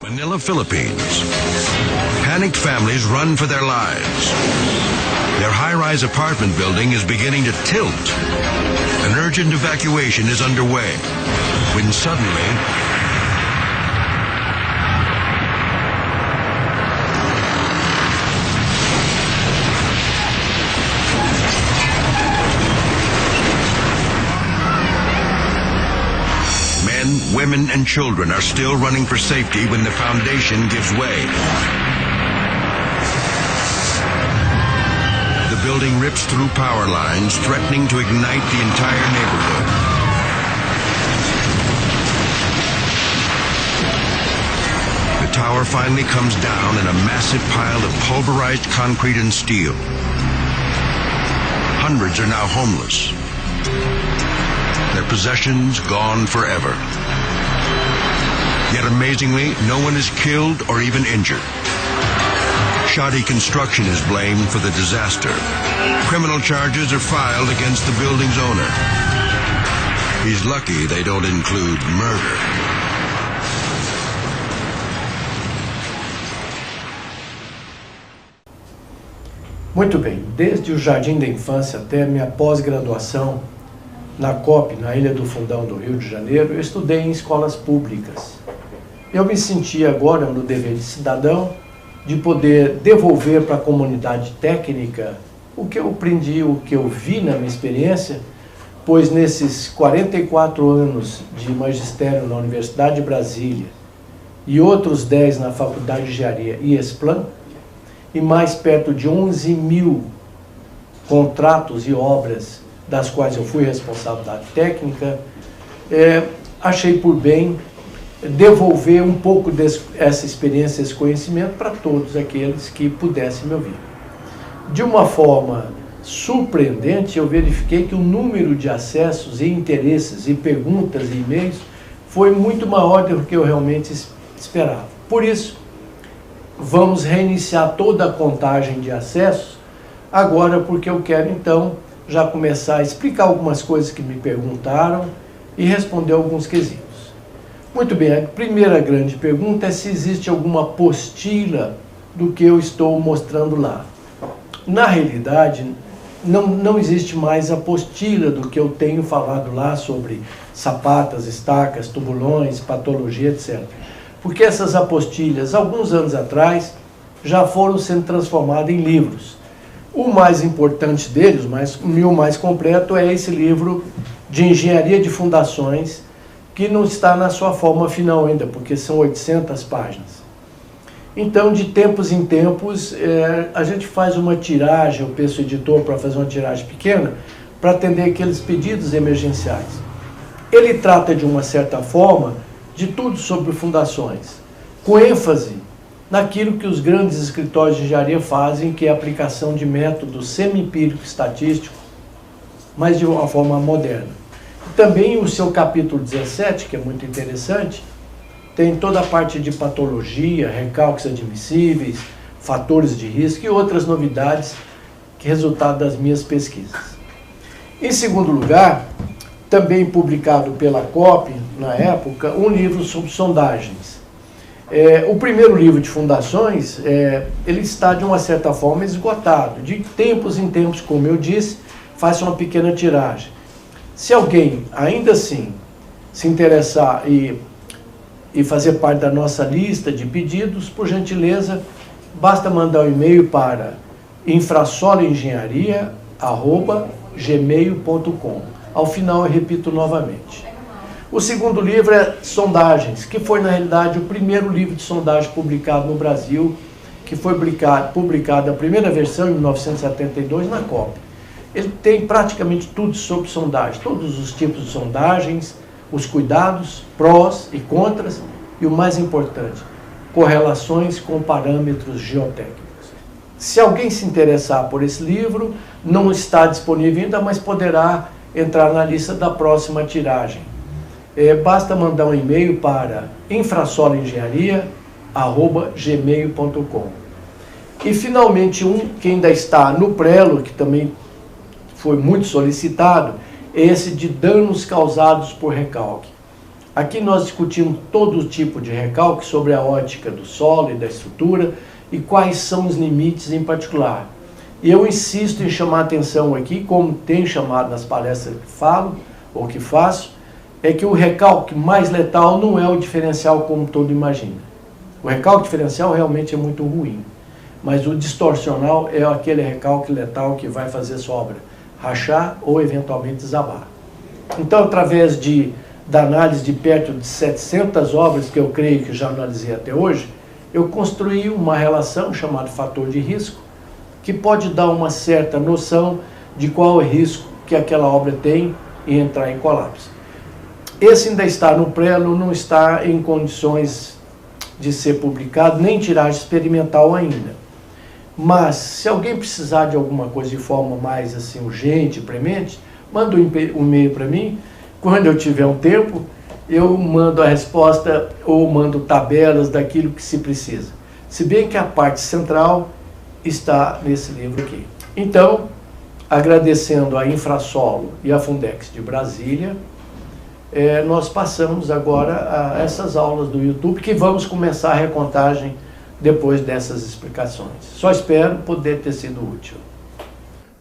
Manila, Philippines. Panicked families run for their lives. Their high-rise apartment building is beginning to tilt. An urgent evacuation is underway when suddenly men, women, and children are still running for safety when the foundation gives way. The building rips through power lines, threatening to ignite the entire neighborhood. The tower finally comes down in a massive pile of pulverized concrete and steel. Hundreds are now homeless. Their possessions gone forever. Yet amazingly, no one is killed or even injured. Shoddy construction is blamed for the disaster. Criminal charges are filed against the building's owner. He's lucky they don't include murder. Muito bem, desde o jardim da infância até minha pós-graduação na COP, na Ilha do Fundão do Rio de Janeiro, eu estudei em escolas públicas. Eu me senti agora no dever de cidadão de poder devolver para a comunidade técnica o que eu aprendi, o que eu vi na minha experiência, pois nesses 44 anos de magistério na Universidade de Brasília e outros 10 na Faculdade de Engenharia e ESPLAN, e mais perto de 11 mil contratos e obras das quais eu fui responsável da técnica, achei por bem devolver um pouco dessa experiência, esse conhecimento para todos aqueles que pudessem me ouvir. De uma forma surpreendente, eu verifiquei que o número de acessos e interesses e perguntas e e-mails foi muito maior do que eu realmente esperava. Por isso, vamos reiniciar toda a contagem de acessos agora, porque eu quero então já começar a explicar algumas coisas que me perguntaram e responder alguns quesitos. Muito bem, a primeira grande pergunta é se existe alguma apostila do que eu estou mostrando lá. Na realidade, não existe mais apostila do que eu tenho falado lá sobre sapatas, estacas, tubulões, patologia, etc. Porque essas apostilhas, alguns anos atrás, já foram sendo transformadas em livros. O mais importante deles, o mais completo, é esse livro de Engenharia de Fundações, que não está na sua forma final ainda, porque são 800 páginas. Então, de tempos em tempos, a gente faz uma tiragem, eu peço ao editor para fazer uma tiragem pequena, para atender aqueles pedidos emergenciais. Ele trata, de uma certa forma, de tudo sobre fundações, com ênfase naquilo que os grandes escritórios de engenharia fazem, que é a aplicação de métodos semi-empírico estatístico, mas de uma forma moderna. Também o seu capítulo 17, que é muito interessante, tem toda a parte de patologia, recalques admissíveis, fatores de risco e outras novidades que resultado das minhas pesquisas. Em segundo lugar, também publicado pela COP, na época, um livro sobre sondagens. O primeiro livro de fundações, ele está de uma certa forma esgotado. De tempos em tempos, como eu disse, faço uma pequena tiragem. Se alguém ainda assim se interessar e fazer parte da nossa lista de pedidos, por gentileza, basta mandar um e-mail para infrasoloengenharia@gmail.com. Ao final eu repito novamente. O segundo livro é Sondagens, que foi na realidade o primeiro livro de sondagem publicado no Brasil, que foi publicado a primeira versão em 1972 na COP. Ele tem praticamente tudo sobre sondagem, todos os tipos de sondagens, os cuidados, prós e contras, e o mais importante, correlações com parâmetros geotécnicos. Se alguém se interessar por esse livro, não está disponível ainda, mas poderá entrar na lista da próxima tiragem. Basta mandar um e-mail para infrasoloengenharia@gmail.com. E finalmente que ainda está no prelo, que também foi muito solicitado, esse de danos causados por recalque. Aqui nós discutimos todo tipo de recalque sobre a ótica do solo e da estrutura e quais são os limites em particular. E eu insisto em chamar a atenção aqui, como tem chamado nas palestras que falo ou que faço, é que o recalque mais letal não é o diferencial como todo imagina. O recalque diferencial realmente é muito ruim, mas o distorcional é aquele recalque letal que vai fazer sua obra rachar ou eventualmente desabar. Então, através da análise de perto de 700 obras que eu creio que já analisei até hoje, eu construí uma relação chamada fator de risco, que pode dar uma certa noção de qual é o risco que aquela obra tem em entrar em colapso. Esse ainda está no prelo, não está em condições de ser publicado, nem tiragem experimental ainda. Mas, se alguém precisar de alguma coisa de forma mais assim, urgente, premente, manda um e-mail para mim. Quando eu tiver um tempo, eu mando a resposta ou mando tabelas daquilo que se precisa. Se bem que a parte central está nesse livro aqui. Então, agradecendo a Infrasolo e a Fundex de Brasília, nós passamos agora a essas aulas do YouTube, que vamos começar a recontagem depois dessas explicações. Só espero poder ter sido útil.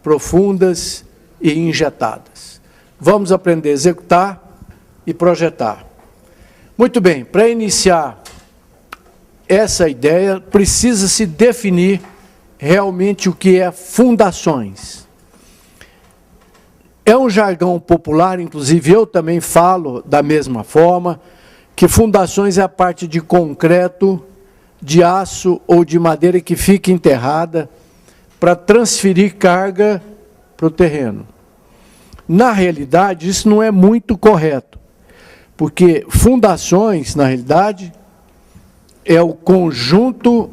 Profundas e injetadas. Vamos aprender a executar e projetar. Muito bem, para iniciar essa ideia, precisa-se definir realmente o que é fundações. É um jargão popular, inclusive eu também falo da mesma forma, que fundações é a parte de concreto, de aço ou de madeira que fica enterrada para transferir carga para o terreno. Na realidade, isso não é muito correto, porque fundações, na realidade, é o conjunto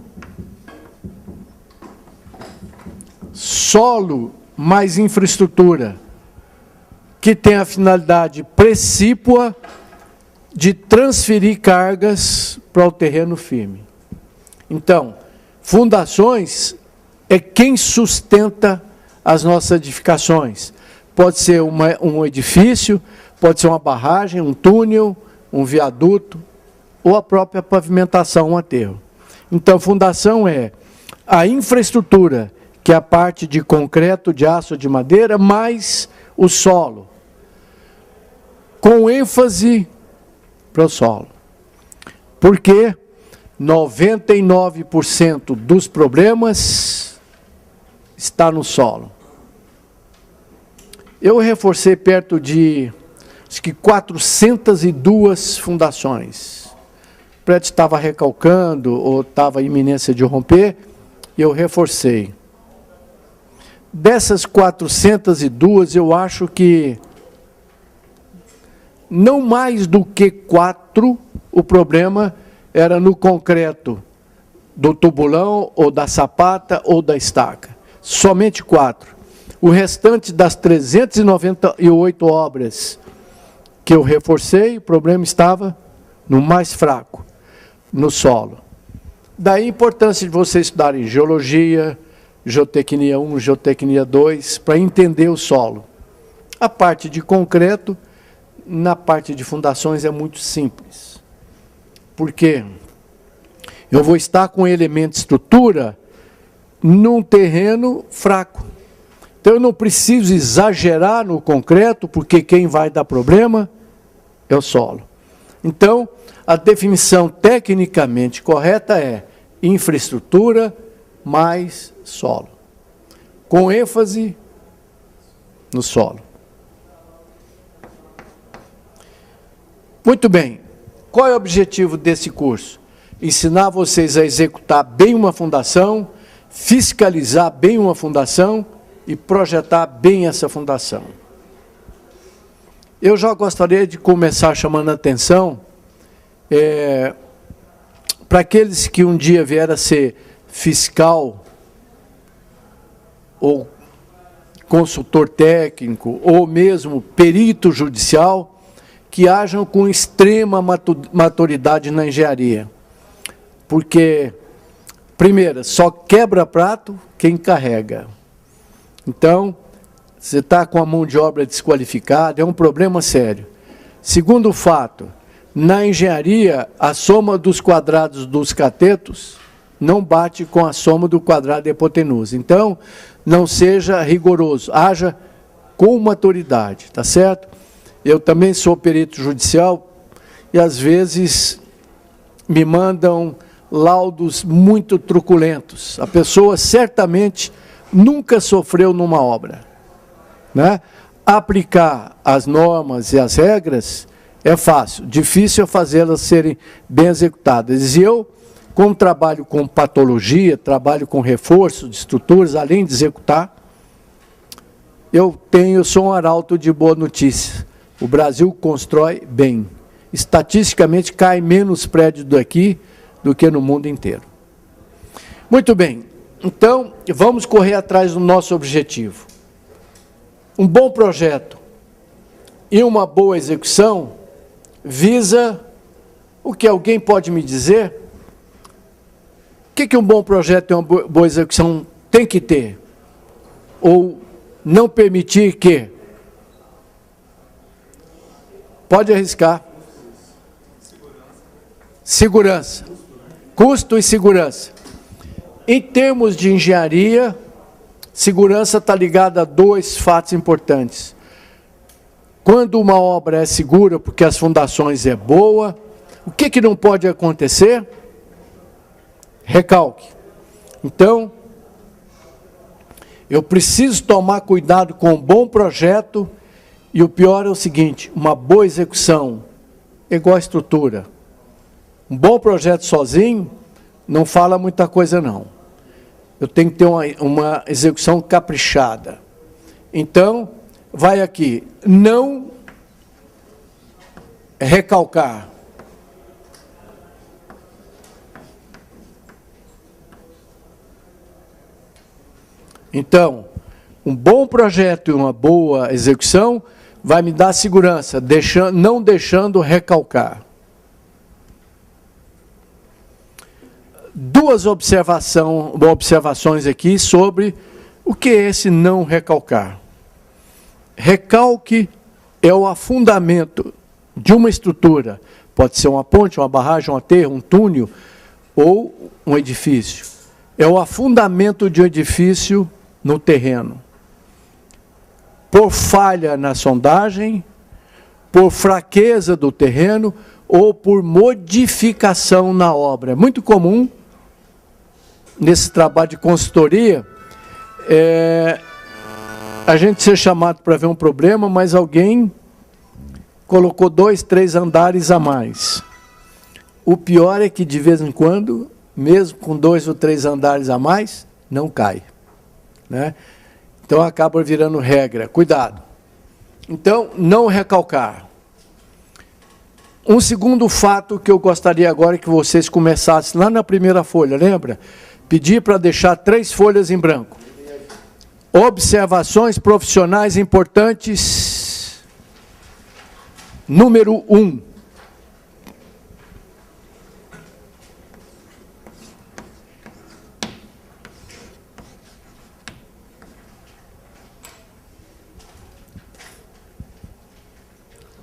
solo mais infraestrutura, que tem a finalidade precípua de transferir cargas para o terreno firme. Então, fundações é quem sustenta as nossas edificações. Pode ser um edifício, pode ser uma barragem, um túnel, um viaduto, ou a própria pavimentação, um aterro. Então, fundação é a infraestrutura, que é a parte de concreto, de aço, de madeira, mais o solo, com ênfase para o solo. Porque 99% dos problemas está no solo. Eu reforcei perto de acho que 402 fundações. O prédio estava recalcando ou estava em iminência de romper, e eu reforcei. Dessas 402, eu acho que não mais do que 4, o problema era no concreto do tubulão, ou da sapata, ou da estaca. Somente 4. O restante das 398 obras que eu reforcei, o problema estava no mais fraco, no solo. Daí a importância de vocês estudarem geologia, geotecnia 1, geotecnia 2, para entender o solo. A parte de concreto, na parte de fundações, é muito simples. Porque eu vou estar com elemento de estrutura num terreno fraco. Então eu não preciso exagerar no concreto, porque quem vai dar problema é o solo. Então, a definição tecnicamente correta é infraestrutura mais solo, com ênfase no solo. Muito bem. Qual é o objetivo desse curso? Ensinar vocês a executar bem uma fundação, fiscalizar bem uma fundação e projetar bem essa fundação. Eu já gostaria de começar chamando a atenção para aqueles que um dia vieram a ser fiscal ou consultor técnico ou mesmo perito judicial, que hajam com extrema maturidade na engenharia. Porque, primeiro, só quebra prato quem carrega. Então, você está com a mão de obra desqualificada, é um problema sério. Segundo fato, Na engenharia, a soma dos quadrados dos catetos não bate com a soma do quadrado da hipotenusa. Então, não seja rigoroso, haja com maturidade, tá certo? Eu também sou perito judicial e às vezes me mandam laudos muito truculentos. A pessoa certamente nunca sofreu numa obra, né? Aplicar as normas e as regras é fácil, difícil é fazê-las serem bem executadas. E eu, como trabalho com patologia, trabalho com reforço de estruturas, além de executar, eu sou um arauto de boa notícia. O Brasil constrói bem. Estatisticamente, cai menos prédios daqui do que no mundo inteiro. Muito bem, então, vamos correr atrás do nosso objetivo. Um bom projeto e uma boa execução visa o que alguém pode me dizer? O que um bom projeto e uma boa execução tem que ter? Ou não permitir que? Pode arriscar. Segurança. Custo e segurança. Em termos de engenharia, segurança está ligada a dois fatos importantes. Quando uma obra é segura porque as fundações é boa, o que não pode acontecer? Recalque. Então, eu preciso tomar cuidado com um bom projeto e o pior é o seguinte, uma boa execução é igual a estrutura. Um bom projeto sozinho não fala muita coisa não. Eu tenho que ter uma execução caprichada. Então, vai aqui, não recalcar. Então, um bom projeto e uma boa execução vai me dar segurança, não deixando recalcar. Duas observações aqui sobre o que é esse não recalcar. Recalque é o afundamento de uma estrutura, pode ser uma ponte, uma barragem, um aterro, um túnel ou um edifício. É o afundamento de um edifício no terreno. Por falha na sondagem, por fraqueza do terreno ou por modificação na obra. É muito comum, nesse trabalho de consultoria, a gente ser chamado para ver um problema, mas alguém colocou 2, 3 andares a mais. O pior é que, de vez em quando, mesmo com 2 ou 3 andares a mais, não cai, né? Então, acaba virando regra. Cuidado. Então, não recalcar. Um segundo fato que eu gostaria agora que vocês começassem lá na primeira folha, lembra? Pedir para deixar 3 folhas em branco. Observações profissionais importantes. Número 1.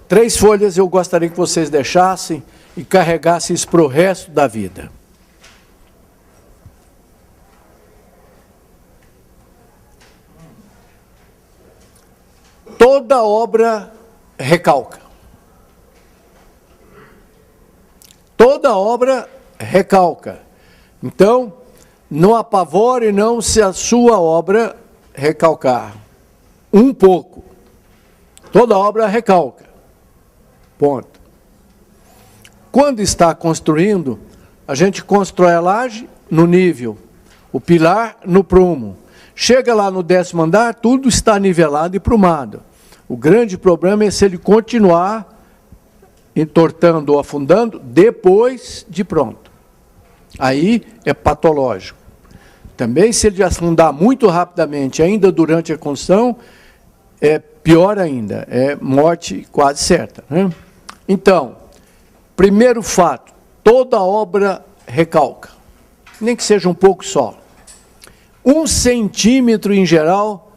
Três folhas eu gostaria que vocês deixassem e carregassem isso para o resto da vida. Toda obra recalca. Toda obra recalca. Então, não apavore não se a sua obra recalcar. Um pouco. Toda obra recalca. Ponto. Quando está construindo, a gente constrói a laje no nível, o pilar no prumo. Chega lá no 10º andar, tudo está nivelado e prumado. O grande problema é se ele continuar entortando ou afundando depois de pronto. Aí é patológico. Também se ele afundar muito rapidamente, ainda durante a construção, é pior ainda, é morte quase certa, né? Então, primeiro fato, toda obra recalca, nem que seja um pouco só. 1 centímetro em geral,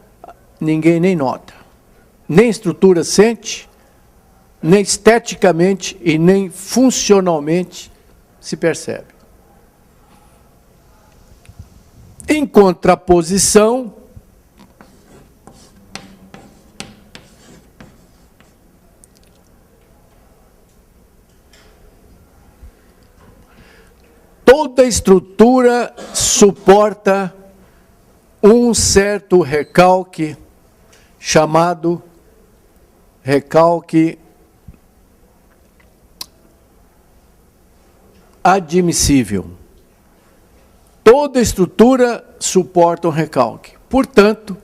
ninguém nem nota. Nem a estrutura sente, nem esteticamente e nem funcionalmente se percebe. Em contraposição, toda estrutura suporta um certo recalque, chamado recalque admissível. Toda estrutura suporta um recalque. Portanto,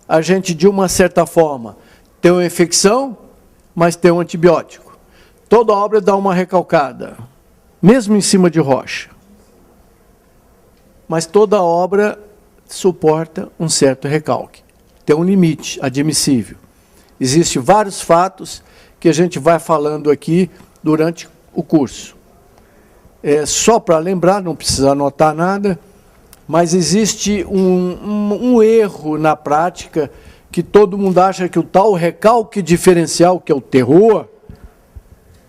a gente, de uma certa forma, tem uma infecção, mas tem um antibiótico. Toda obra dá uma recalcada, mesmo em cima de rocha. Mas toda obra suporta um certo recalque. Tem um limite admissível. Existem vários fatos que a gente vai falando aqui durante o curso. Só para lembrar, não precisa anotar nada, mas existe um erro na prática, que todo mundo acha que o tal recalque diferencial, que é o terroir,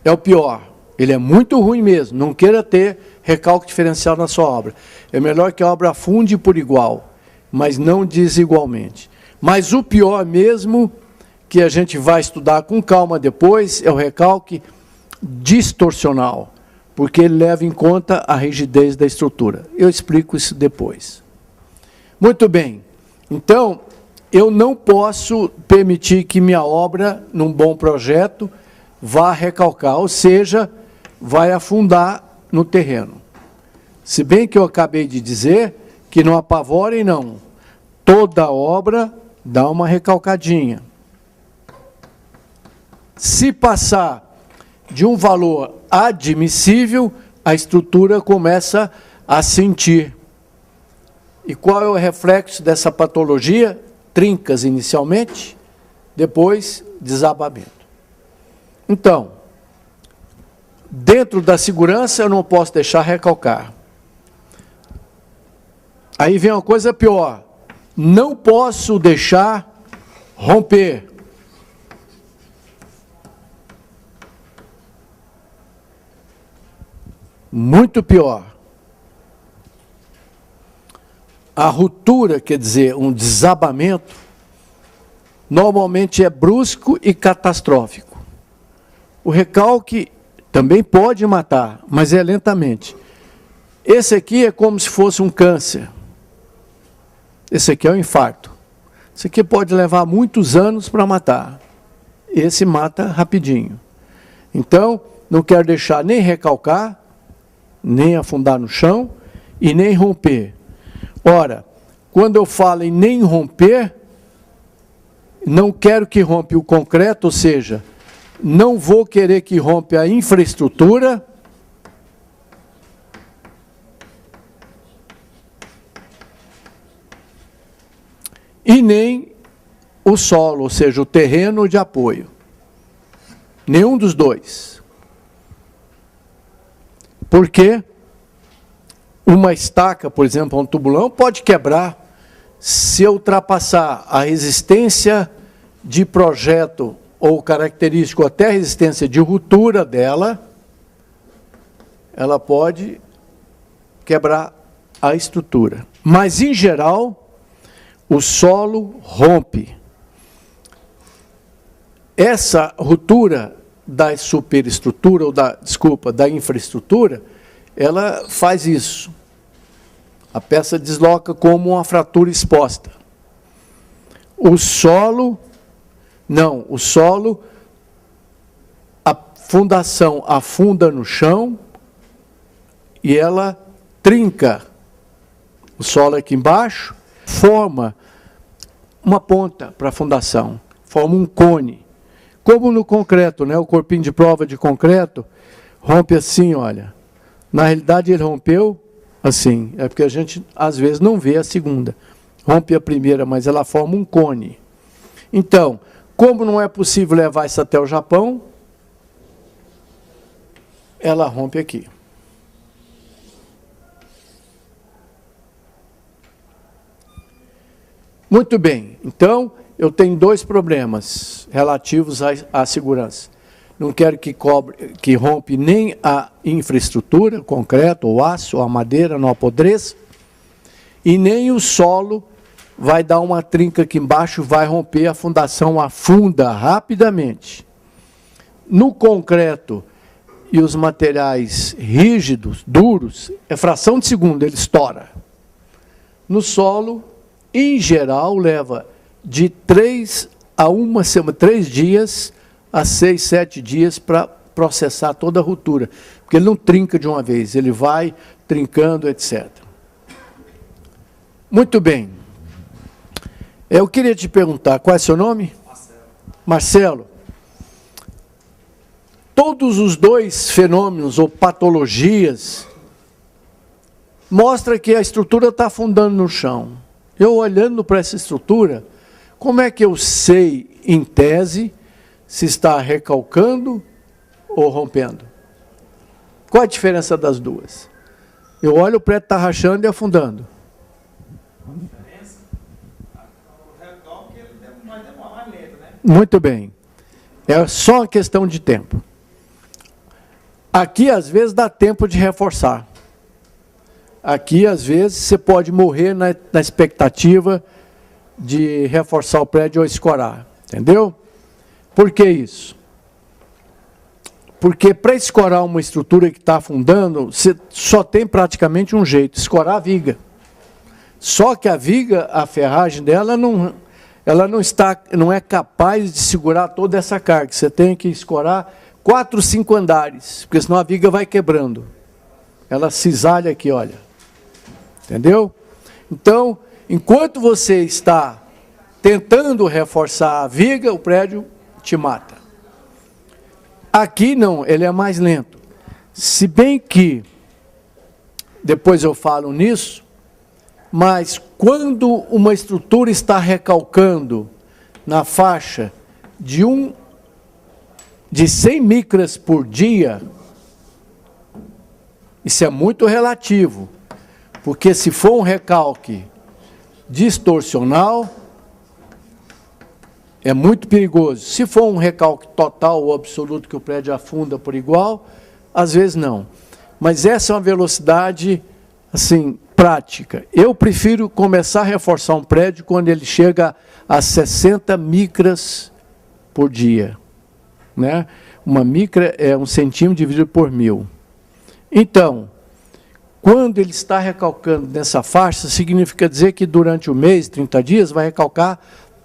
é o pior. Ele é muito ruim mesmo, não queira ter recalque diferencial na sua obra. É melhor que a obra afunde por igual, mas não desigualmente. Mas o pior mesmo, que a gente vai estudar com calma depois, é o recalque distorcional, porque ele leva em conta a rigidez da estrutura. Eu explico isso depois. Muito bem. Então, eu não posso permitir que minha obra, num bom projeto, vá recalcar, ou seja, vai afundar no terreno. Se bem que eu acabei de dizer que não apavorem, não. Toda obra dá uma recalcadinha. Se passar de um valor admissível, a estrutura começa a sentir. E qual é o reflexo dessa patologia? Trincas inicialmente, depois desabamento. Então, dentro da segurança eu não posso deixar recalcar. Aí vem uma coisa pior. Não posso deixar romper. Muito pior. A ruptura, quer dizer, um desabamento, normalmente é brusco e catastrófico. O recalque também pode matar, mas é lentamente. Esse aqui é como se fosse um câncer. Esse aqui é um infarto. Esse aqui pode levar muitos anos para matar. Esse mata rapidinho. Então, não quero deixar nem recalcar, nem afundar no chão e nem romper. Ora, quando eu falo em nem romper, não quero que rompa o concreto, ou seja, não vou querer que rompa a infraestrutura, e nem o solo, ou seja, o terreno de apoio. Nenhum dos dois. Porque uma estaca, por exemplo, um tubulão, pode quebrar se eu ultrapassar a resistência de projeto ou característico até a resistência de ruptura dela, ela pode quebrar a estrutura. Mas, em geral, o solo rompe. Essa ruptura da superestrutura, ou da infraestrutura, ela faz isso. A peça desloca como uma fratura exposta. O solo, não, o solo, a fundação afunda no chão e ela trinca o solo aqui embaixo, forma uma ponta para a fundação, forma um cone. Como no concreto, né? O corpinho de prova de concreto rompe assim, olha. Na realidade ele rompeu assim, é porque a gente às vezes não vê a segunda. Rompe a primeira, mas ela forma um cone. Então, como não é possível levar isso até o Japão, ela rompe aqui. Muito bem, então eu tenho dois problemas relativos à segurança. não quero que rompe nem a infraestrutura, o concreto, o aço, a madeira, não apodreça, e nem o solo vai dar uma trinca aqui embaixo, vai romper, a fundação afunda rapidamente. No concreto e os materiais rígidos, duros, é fração de segundo, ele estoura. No solo, em geral, leva de 3 dias a 6, 7 dias para processar toda a ruptura. Porque ele não trinca de uma vez, ele vai trincando, etc. Muito bem. Eu queria te perguntar, qual é seu nome? Marcelo. Marcelo. Todos os dois fenômenos ou patologias mostram que a estrutura está afundando no chão. Eu olhando para essa estrutura, como é que eu sei, em tese, se está recalcando ou rompendo? Qual a diferença das duas? Eu olho, o prédio está rachando e afundando. A diferença? O recalque vai demorar mais lento, né? Muito bem. É só uma questão de tempo. Aqui, às vezes, dá tempo de reforçar. Aqui, às vezes, você pode morrer na expectativa de reforçar o prédio ou escorar. Entendeu? Por que isso? Porque para escorar uma estrutura que está afundando, você só tem praticamente um jeito, escorar a viga. Só que a viga, a ferragem dela, não é capaz de segurar toda essa carga. Você tem que escorar 4, 5 andares, porque senão a viga vai quebrando. Ela cisalha aqui, olha. Entendeu? Então, enquanto você está tentando reforçar a viga, o prédio te mata. Aqui não, ele é mais lento. Se bem que, depois eu falo nisso, mas quando uma estrutura está recalcando na faixa de 100 micras por dia, isso é muito relativo, porque se for um recalque distorcional, é muito perigoso. Se for um recalque total ou absoluto que o prédio afunda por igual, às vezes não. Mas essa é uma velocidade, assim, prática. Eu prefiro começar a reforçar um prédio quando ele chega a 60 micras por dia. Né? Uma micra é 1 centímetro dividido por 1000. Então, quando ele está recalcando nessa faixa, significa dizer que durante o mês, 30 dias, vai recalcar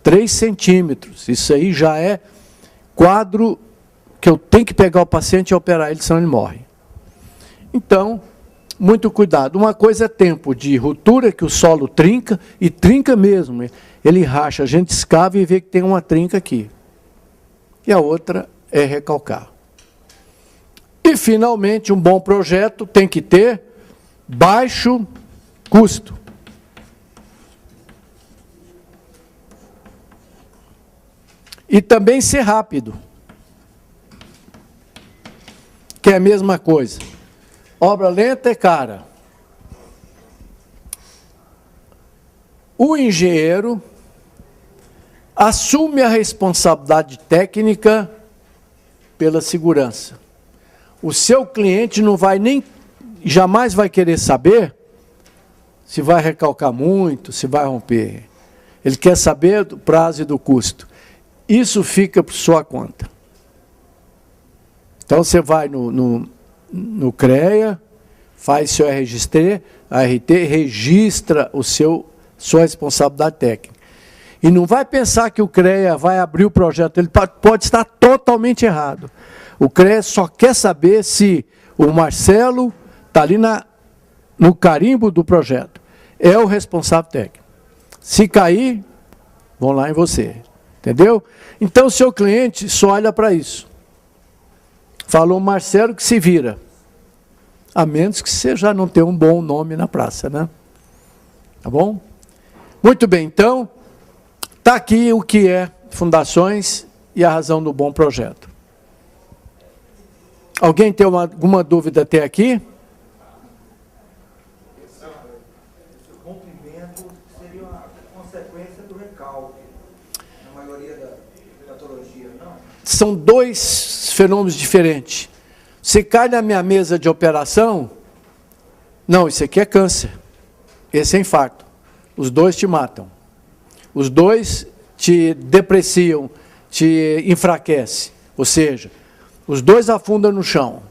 3 centímetros. Isso aí já é quadro que eu tenho que pegar o paciente e operar ele, senão ele morre. Então, muito cuidado. Uma coisa é tempo de ruptura, que o solo trinca, e trinca mesmo. Ele racha, a gente escava e vê que tem uma trinca aqui. E a outra é recalcar. E, finalmente, um bom projeto tem que ter baixo custo. E também ser rápido. Que é a mesma coisa. Obra lenta é cara. O engenheiro assume a responsabilidade técnica pela segurança. O seu cliente não vai jamais vai querer saber se vai recalcar muito, se vai romper. Ele quer saber do prazo e do custo. Isso fica por sua conta. Então você vai no CREA, faz seu ART, registra sua responsabilidade técnica. E não vai pensar que o CREA vai abrir o projeto, ele pode estar totalmente errado. O CREA só quer saber se o Marcelo está ali no carimbo do projeto. É o responsável técnico. Se cair, vão lá em você. Entendeu? Então, o seu cliente só olha para isso. Falou Marcelo que se vira. A menos que você já não tenha um bom nome na praça, né? Tá bom? Muito bem, então, está aqui o que é fundações e a razão do bom projeto. Alguém tem alguma dúvida até aqui? Esse rompimento seria a consequência do recalque, na maioria das patologia, não? São dois fenômenos diferentes. Você cai na minha mesa de operação, não, isso aqui é câncer. Esse é infarto. Os dois te matam. Os dois te depreciam, te enfraquecem. Ou seja, os dois afundam no chão.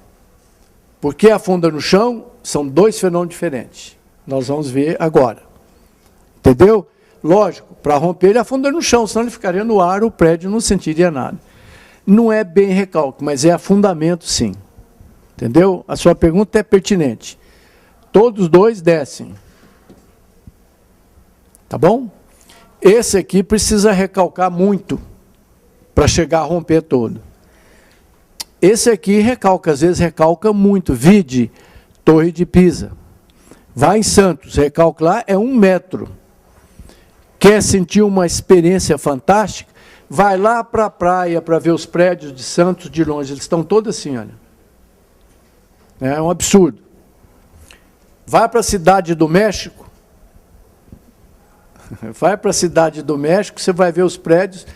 Por que afunda no chão? São dois fenômenos diferentes. Nós vamos ver agora. Entendeu? Lógico, para romper ele afunda no chão, senão ele ficaria no ar, o prédio não sentiria nada. Não é bem recalque, mas é afundamento sim. Entendeu? A sua pergunta é pertinente. Todos dois descem. Tá bom? Esse aqui precisa recalcar muito para chegar a romper todo. Esse aqui recalca, às vezes recalca muito. Vide Torre de Pisa. Vai em Santos, recalque lá é 1 metro. Quer sentir uma experiência fantástica? Vai lá para a praia para ver os prédios de Santos de longe. Eles estão todos assim, olha. É um absurdo. Vai para a Cidade do México. Vai para a Cidade do México, você vai ver os prédios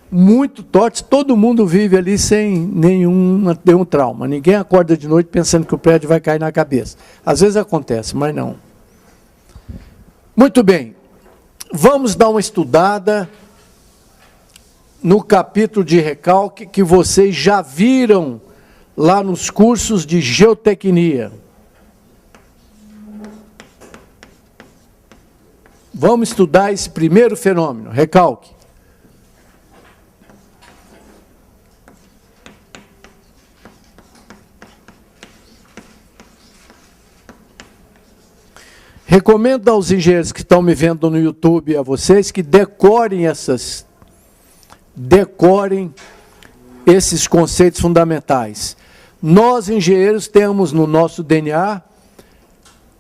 muito tortos. Todo mundo vive ali sem nenhum trauma. Ninguém acorda de noite pensando que o prédio vai cair na cabeça. Às vezes acontece, mas não. Muito bem. Vamos dar uma estudada no capítulo de recalque que vocês já viram lá nos cursos de geotecnia. Vamos estudar esse primeiro fenômeno, recalque. Recomendo aos engenheiros que estão me vendo no YouTube e a vocês que decorem esses conceitos fundamentais. Nós, engenheiros, temos no nosso DNA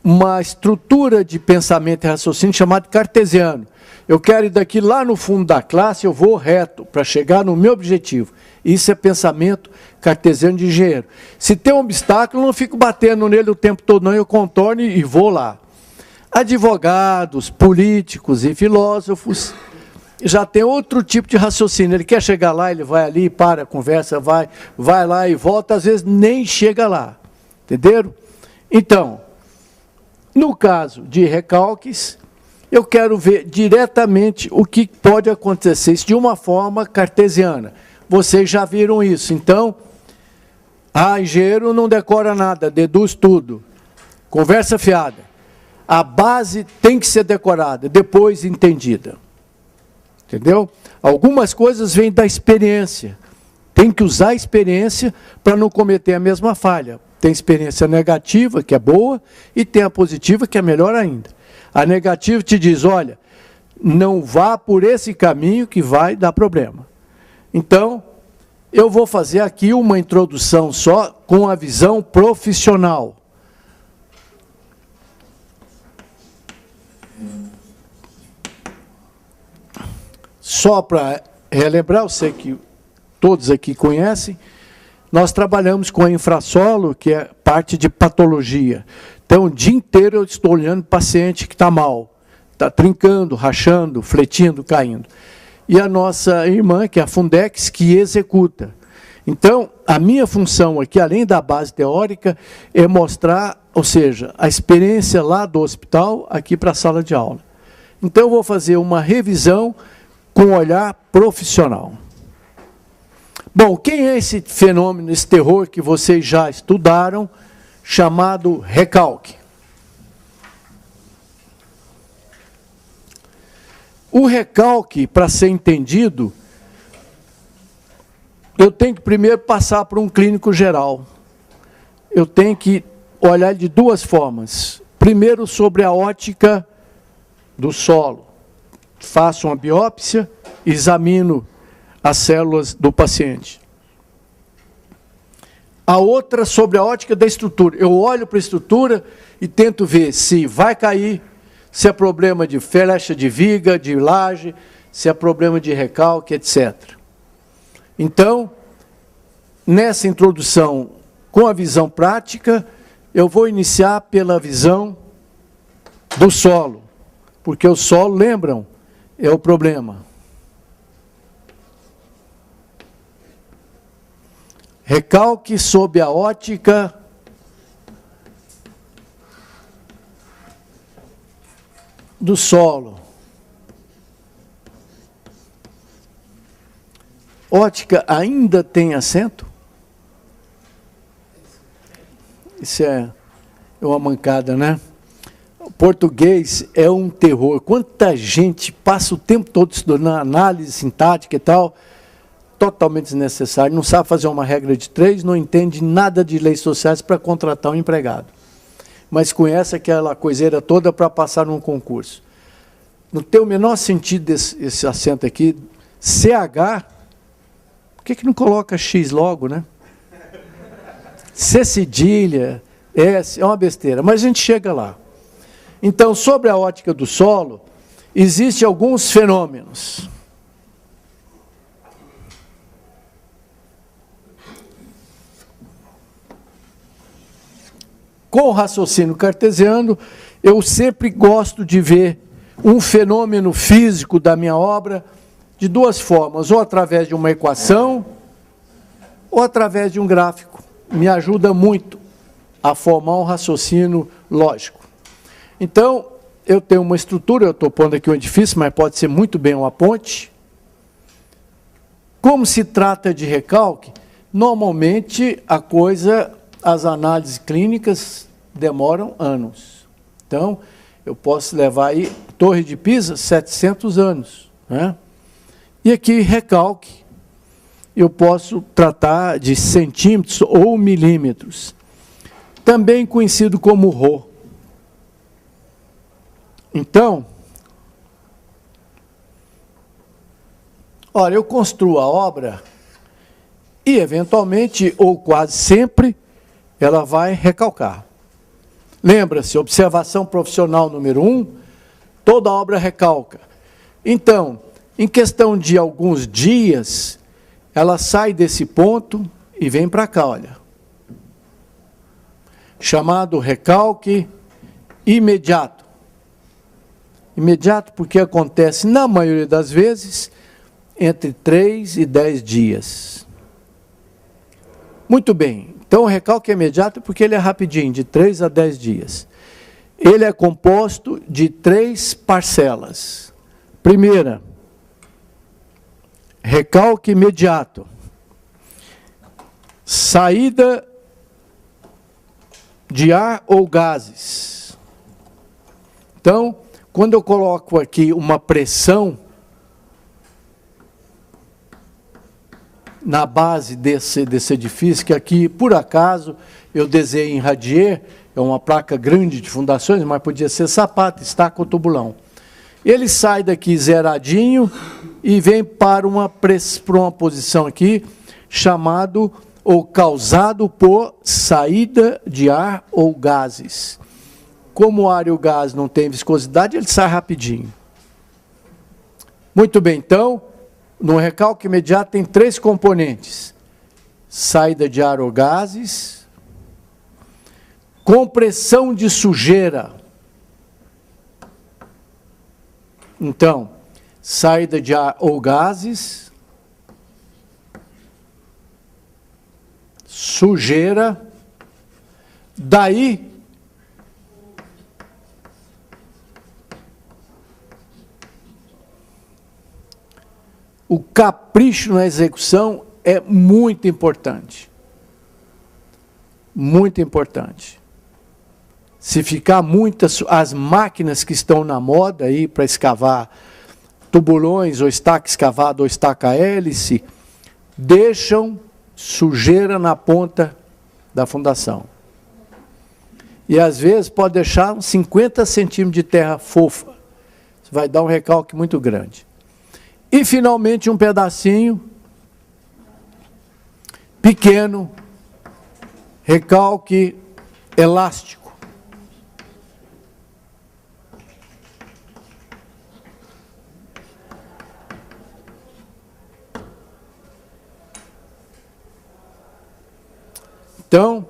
uma estrutura de pensamento e raciocínio chamada cartesiano. Eu quero ir daqui lá no fundo da classe, eu vou reto para chegar no meu objetivo. Isso é pensamento cartesiano de engenheiro. Se tem um obstáculo, eu não fico batendo nele o tempo todo, não, eu contorno e vou lá. Advogados, políticos e filósofos já tem outro tipo de raciocínio. Ele quer chegar lá, ele vai ali, para, conversa, vai lá e volta, às vezes nem chega lá. Entenderam? Então, no caso de recalques, eu quero ver diretamente o que pode acontecer isso de uma forma cartesiana. Vocês já viram isso. Então, engenheiro não decora nada, deduz tudo. Conversa fiada. A base tem que ser decorada, depois entendida. Entendeu? Algumas coisas vêm da experiência. Tem que usar a experiência para não cometer a mesma falha. Tem experiência negativa, que é boa, e tem a positiva, que é melhor ainda. A negativa te diz, olha, não vá por esse caminho que vai dar problema. Então, eu vou fazer aqui uma introdução só com a visão profissional. Só para relembrar, eu sei que todos aqui conhecem, nós trabalhamos com a infrassolo, que é parte de patologia. Então, o dia inteiro eu estou olhando paciente que está mal, está trincando, rachando, fletindo, caindo. E a nossa irmã, que é a Fundex, que executa. Então, a minha função aqui, além da base teórica, é mostrar, ou seja, a experiência lá do hospital, aqui para a sala de aula. Então, eu vou fazer uma revisão com um olhar profissional. Bom, quem é esse fenômeno, esse terror que vocês já estudaram, chamado recalque? O recalque, para ser entendido, eu tenho que primeiro passar por um clínico geral. Eu tenho que olhar de duas formas. Primeiro, sobre a ótica do solo. Faço uma biópsia, examino as células do paciente. A outra sobre a ótica da estrutura. Eu olho para a estrutura e tento ver se vai cair, se é problema de flecha de viga, de laje, se é problema de recalque, etc. Então, nessa introdução com a visão prática, eu vou iniciar pela visão do solo. Porque o solo, lembram, é o problema. Recalque sob a ótica do solo. Ótica ainda tem acento? Isso é uma mancada, né? O português é um terror. Quanta gente passa o tempo todo estudando análise sintática e tal, totalmente desnecessário, não sabe fazer uma regra de 3, não entende nada de leis sociais para contratar um empregado. Mas conhece aquela coiseira toda para passar num concurso. Não tem o menor sentido esse acento aqui. CH, por que não coloca X logo, né? C cedilha, S, é uma besteira, mas a gente chega lá. Então, sobre a ótica do solo, existem alguns fenômenos. Com o raciocínio cartesiano, eu sempre gosto de ver um fenômeno físico da minha obra de duas formas, ou através de uma equação, ou através de um gráfico. Me ajuda muito a formar um raciocínio lógico. Então, eu tenho uma estrutura, eu estou pondo aqui um edifício, mas pode ser muito bem uma ponte. Como se trata de recalque, normalmente as análises clínicas demoram anos. Então, eu posso levar aí, Torre de Pisa, 700 anos. Né? E aqui, recalque, eu posso tratar de centímetros ou milímetros. Também conhecido como Rho. Então, olha, eu construo a obra e, eventualmente, ou quase sempre, ela vai recalcar. Lembra-se, observação profissional número 1, toda obra recalca. Então, em questão de alguns dias, ela sai desse ponto e vem para cá, olha. Chamado recalque imediato. Imediato porque acontece, na maioria das vezes, entre 3 e 10 dias. Muito bem. Então, o recalque é imediato porque ele é rapidinho, de 3 a 10 dias. Ele é composto de 3 parcelas. Primeira, recalque imediato. Saída de ar ou gases. Então, quando eu coloco aqui uma pressão na base desse edifício, que aqui, por acaso, eu desenhei em radier, é uma placa grande de fundações, mas podia ser sapata, estaca ou tubulão. Ele sai daqui zeradinho e vem para uma posição aqui, chamado ou causado por saída de ar ou gases. Como o ar e o gás não têm viscosidade, ele sai rapidinho. Muito bem, então, no recalque imediato tem 3 componentes. Saída de ar ou gases, compressão de sujeira. Então, saída de ar ou gases, sujeira, daí o capricho na execução é muito importante. Muito importante. Se ficar muitas, as máquinas que estão na moda aí para escavar tubulões, ou estaca escavada, ou estaca hélice, deixam sujeira na ponta da fundação. E às vezes pode deixar uns 50 centímetros de terra fofa. Isso vai dar um recalque muito grande. E, finalmente, um pedacinho pequeno, recalque elástico. Então,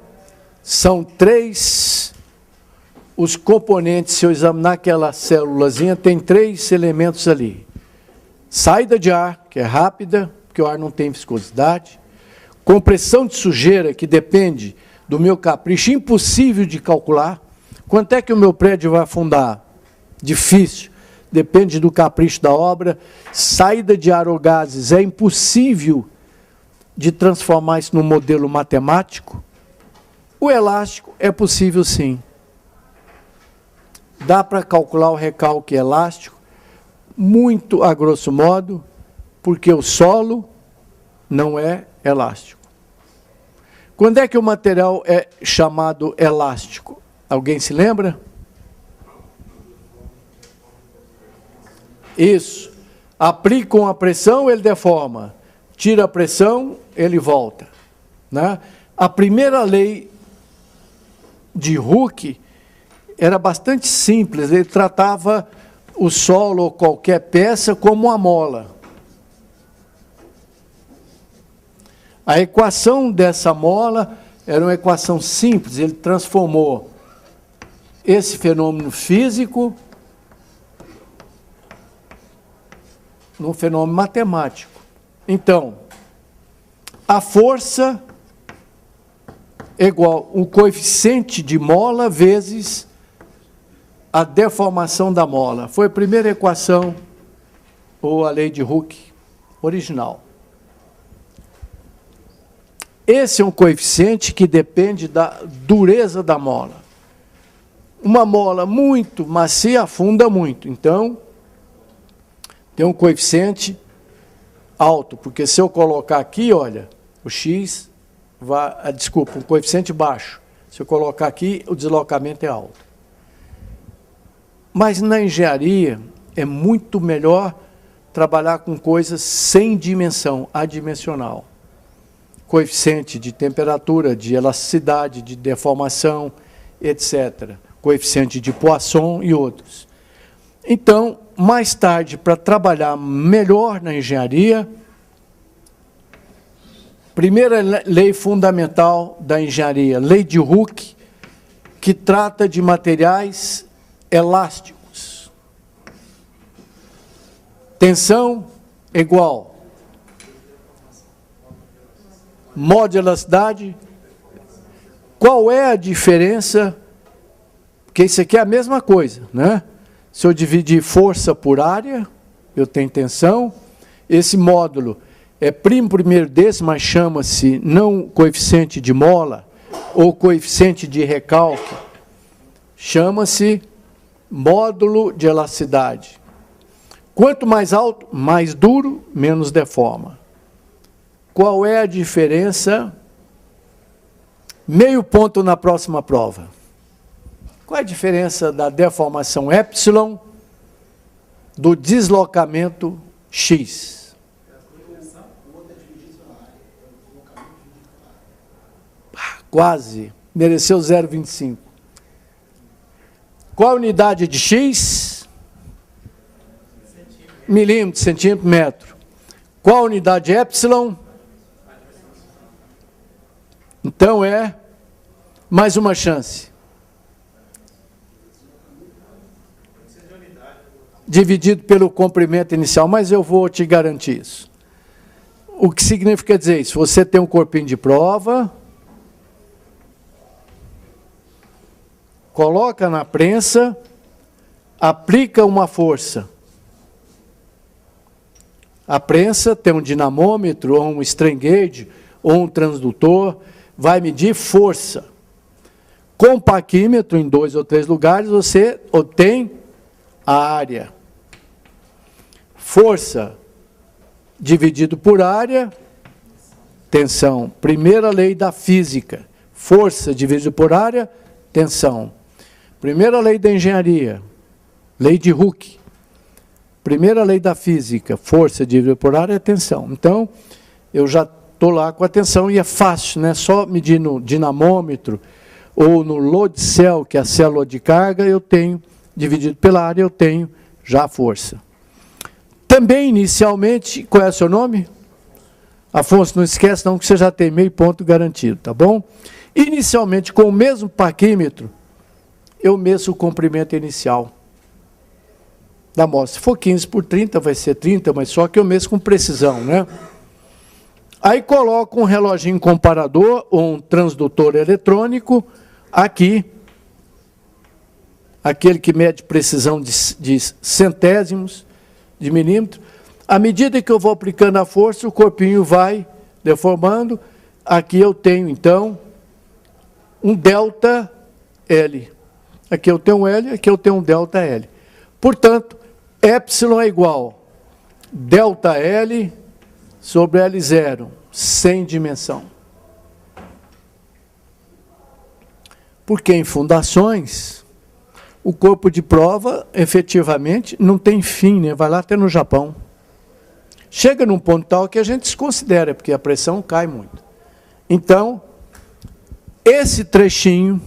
são 3 os componentes. Se eu examinar aquela célulazinha, tem 3 elementos ali. Saída de ar, que é rápida, porque o ar não tem viscosidade. com pressão de sujeira, que depende do meu capricho, impossível de calcular. Quanto é que o meu prédio vai afundar? Difícil, depende do capricho da obra. Saída de ar ou gases, é impossível de transformar isso num modelo matemático. O elástico é possível sim. Dá para calcular o recalque elástico, muito a grosso modo, porque o solo não é elástico. Quando é que o material é chamado elástico? Alguém se lembra? Isso. Aplicam a pressão, ele deforma. Tira a pressão, ele volta. Né? A primeira lei de Hooke era bastante simples. Ele tratava o solo ou qualquer peça como uma mola. A equação dessa mola era uma equação simples. Ele transformou esse fenômeno físico num fenômeno matemático. Então, a força é igual o coeficiente de mola vezes a deformação da mola. Foi a primeira equação, ou a lei de Hooke original. Esse é um coeficiente que depende da dureza da mola. Uma mola muito macia afunda muito. Então, tem um coeficiente alto, porque se eu colocar aqui, olha, o x vai, desculpa, um coeficiente baixo. Se eu colocar aqui, o deslocamento é alto. Mas na engenharia é muito melhor trabalhar com coisas sem dimensão, adimensional. Coeficiente de temperatura, de elasticidade, de deformação, etc. Coeficiente de Poisson e outros. Então, mais tarde, para trabalhar melhor na engenharia, primeira lei fundamental da engenharia, lei de Hooke, que trata de materiais elásticos. Tensão igual modo de elasticidade. Qual é a diferença? Porque isso aqui é a mesma coisa, né? Se eu dividir força por área, eu tenho tensão. Esse módulo é primo primeiro desse, mas chama-se não coeficiente de mola ou coeficiente de recalque. Chama-se módulo de elasticidade. Quanto mais alto, mais duro, menos deforma. Qual é a diferença? Meio ponto na próxima prova. Qual é a diferença da deformação epsilon do deslocamento x? Quase. Mereceu 0,25. Qual a unidade de x? Milímetro, centímetro, metro. Qual a unidade de epsilon? Então é mais uma chance. Dividido pelo comprimento inicial, mas eu vou te garantir isso. O que significa dizer isso? Você tem um corpinho de prova, coloca na prensa, aplica uma força. A prensa tem um dinamômetro, ou um strain gauge, ou um transdutor, vai medir força. Com paquímetro, em 2 ou 3 lugares, você obtém a área. Força dividido por área, tensão. Primeira lei da física. Força dividido por área, tensão. Primeira lei da engenharia, lei de Hooke. Primeira lei da física, força dividida por área, tensão. Então, eu já estou lá com a tensão e é fácil, né? Só medir no dinamômetro ou no load cell, que é a célula de carga, eu tenho, dividido pela área, eu tenho já a força. Também, inicialmente, qual é o seu nome? Afonso, não esquece não que você já tem meio ponto garantido, tá bom? Inicialmente, com o mesmo paquímetro, eu meço o comprimento inicial da amostra. Se for 15 por 30, vai ser 30, mas só que eu meço com precisão, né? Aí coloco um reloginho comparador ou um transdutor eletrônico aqui, aquele que mede precisão de centésimos de milímetro. À medida que eu vou aplicando a força, o corpinho vai deformando. Aqui eu tenho, então, um delta L. Aqui eu tenho um L, aqui eu tenho um delta L. Portanto, epsilon é igual delta L sobre L0, sem dimensão. Porque em fundações, o corpo de prova, efetivamente, não tem fim, né? Vai lá até no Japão. Chega num ponto tal que a gente desconsidera, porque a pressão cai muito. Então, esse trechinho,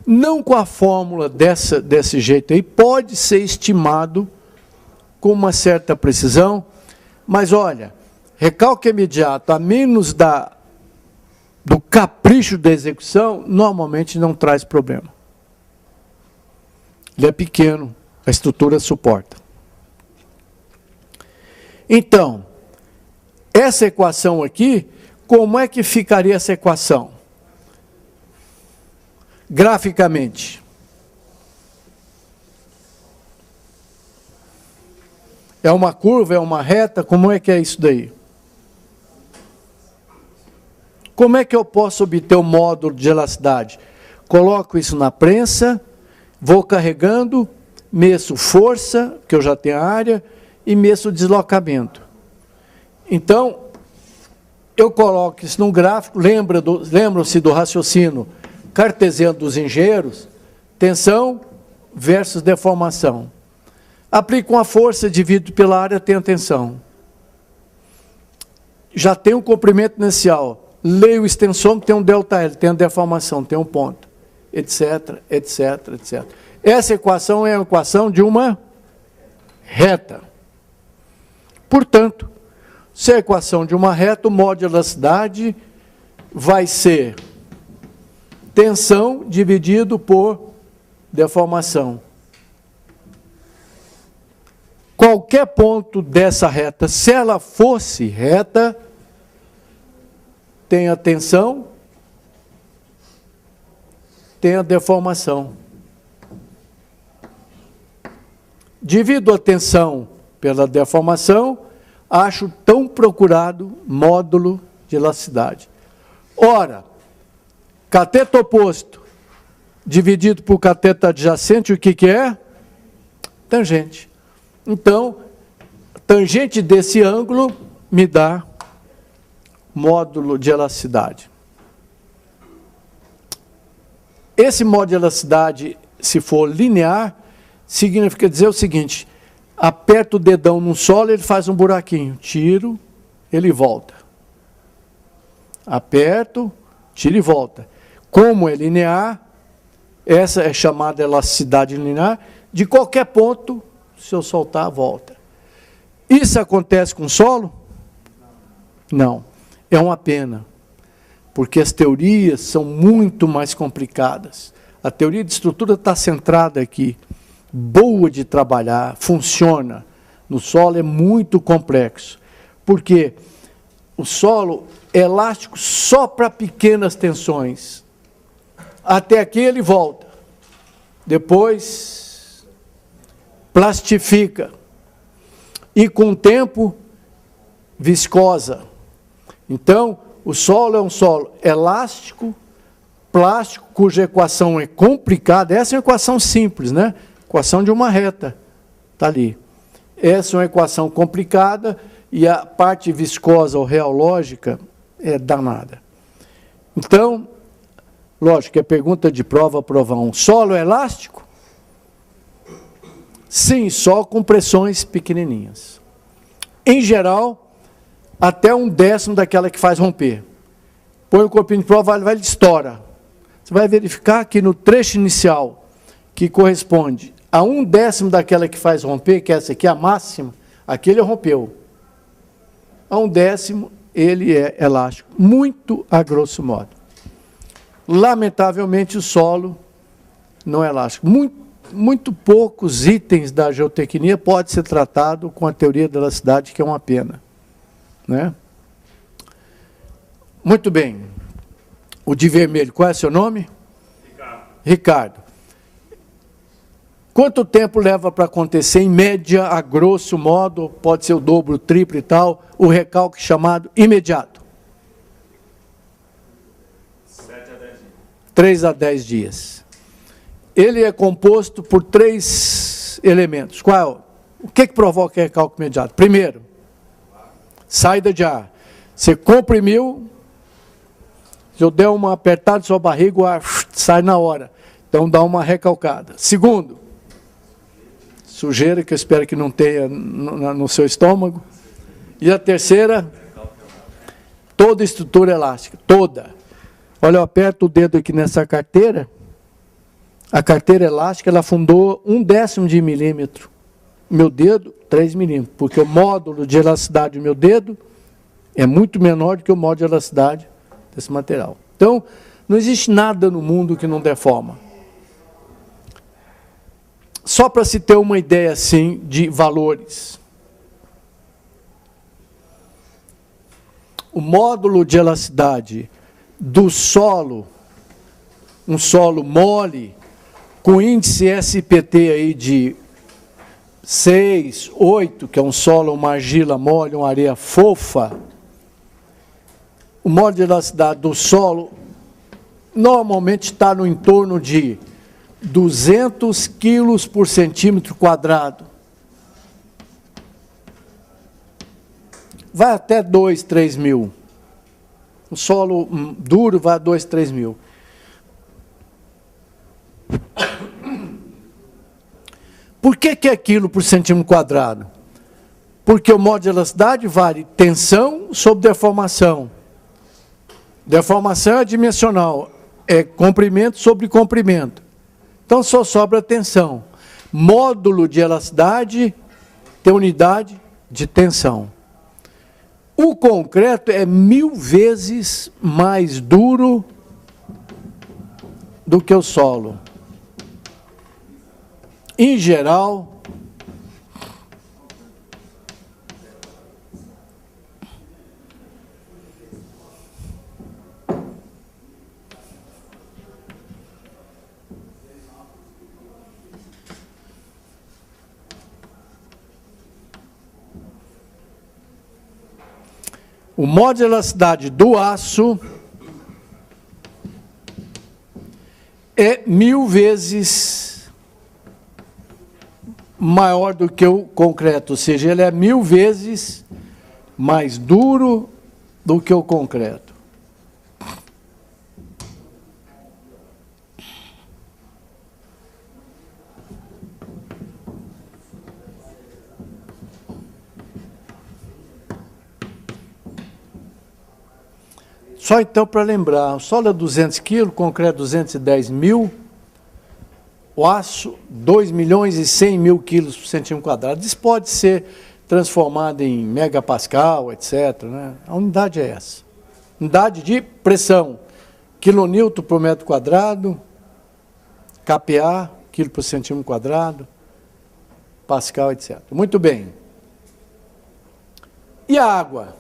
não com a fórmula desse jeito aí, pode ser estimado com uma certa precisão, mas olha, recalque imediato, a menos do capricho da execução, normalmente não traz problema. Ele é pequeno, a estrutura suporta. Então, essa equação aqui, como é que ficaria essa equação? Graficamente. É uma curva, é uma reta? Como é que é isso daí? Como é que eu posso obter o módulo de elasticidade? Coloco isso na prensa, vou carregando, meço força, que eu já tenho a área, e meço deslocamento. Então, eu coloco isso num gráfico, lembram-se do raciocínio cartesiano dos engenheiros, tensão versus deformação. Aplico uma força, divido pela área, tenho a tensão. Já tem um comprimento inicial. Leio o extensômetro, tem um delta L, tem a deformação, tem um ponto, etc, etc, etc. Essa equação é a equação de uma reta. Portanto, se é a equação de uma reta, o módulo de elasticidade vai ser tensão dividido por deformação. Qualquer ponto dessa reta, se ela fosse reta, tem a tensão, tem a deformação. Divido a tensão pela deformação, acho tão procurado módulo de elasticidade. Ora, cateto oposto dividido por cateto adjacente, o que é? Tangente. Então, tangente desse ângulo me dá módulo de elasticidade. Esse módulo de elasticidade, se for linear, significa dizer o seguinte: aperto o dedão num solo, ele faz um buraquinho, tiro, ele volta. Aperto, tiro e volta. Como é linear, essa é chamada elasticidade linear, de qualquer ponto, se eu soltar, volta. Isso acontece com solo? Não. É uma pena, porque as teorias são muito mais complicadas. A teoria de estrutura está centrada aqui, boa de trabalhar, funciona. No solo é muito complexo, porque o solo é elástico só para pequenas tensões. Até aqui ele volta. Depois plastifica. E com o tempo, viscosa. Então, o solo é um solo elástico, plástico, cuja equação é complicada. Essa é uma equação simples, né? Equação de uma reta. Está ali. Essa é uma equação complicada e a parte viscosa ou reológica é danada. Então, lógico, é pergunta de prova 1. Solo é elástico? Sim, só com pressões pequenininhas. Em geral, até 1/10 daquela que faz romper. Põe o corpinho de prova, ele estoura. Você vai verificar que no trecho inicial, que corresponde a 1/10 daquela que faz romper, que é essa aqui, a máxima, aquele rompeu. A 1/10 ele é elástico, muito a grosso modo. Lamentavelmente o solo não é elástico. Muito poucos itens da geotecnia pode ser tratado com a teoria da elasticidade, que é uma pena, né? Muito bem. O de vermelho, qual é seu nome? Ricardo. Quanto tempo leva para acontecer, em média, a grosso modo, pode ser o dobro, o triplo e tal, o recalque chamado imediato? 7 a 10 dias. 3 a 10 dias. Ele é composto por 3 elementos. Qual? O que provoca recalque imediato? Primeiro, saída de ar. Você comprimiu, se eu der uma apertada na sua barriga, o ar sai na hora. Então dá uma recalcada. Segundo, sujeira, que eu espero que não tenha no seu estômago. E a terceira, toda estrutura elástica, toda. Olha, eu aperto o dedo aqui nessa carteira. A carteira elástica, ela afundou 1/10 de milímetro. Meu dedo, 3 milímetros. Porque o módulo de elasticidade do meu dedo é muito menor do que o módulo de elasticidade desse material. Então, não existe nada no mundo que não deforma. Só para se ter uma ideia, assim, de valores. O módulo de elasticidade do solo, um solo mole, com índice SPT aí de 6, 8, que é um solo, uma argila mole, uma areia fofa, o módulo de elasticidade do solo normalmente está no entorno de 200 quilos por centímetro quadrado. Vai até 2, 3 mil. O solo duro vai a 2, 3 mil. Por que é quilo por centímetro quadrado? Porque o módulo de elasticidade vale tensão sobre deformação. Deformação é dimensional, é comprimento sobre comprimento. Então só sobra tensão. Módulo de elasticidade tem unidade de tensão. O concreto é 1000 vezes mais duro do que o solo. Em geral, o módulo de elasticidade do aço é 1000 vezes maior do que o concreto, ou seja, ele é 1000 vezes mais duro do que o concreto. Só então para lembrar, o solo é 200 kg, concreto 210 mil, o aço 2 milhões e 100 mil quilos por centímetro quadrado. Isso pode ser transformado em megapascal, etc. Né? A unidade é essa. Unidade de pressão, quilonewton por metro quadrado, kPa, quilo por centímetro quadrado, pascal, etc. Muito bem. E a água?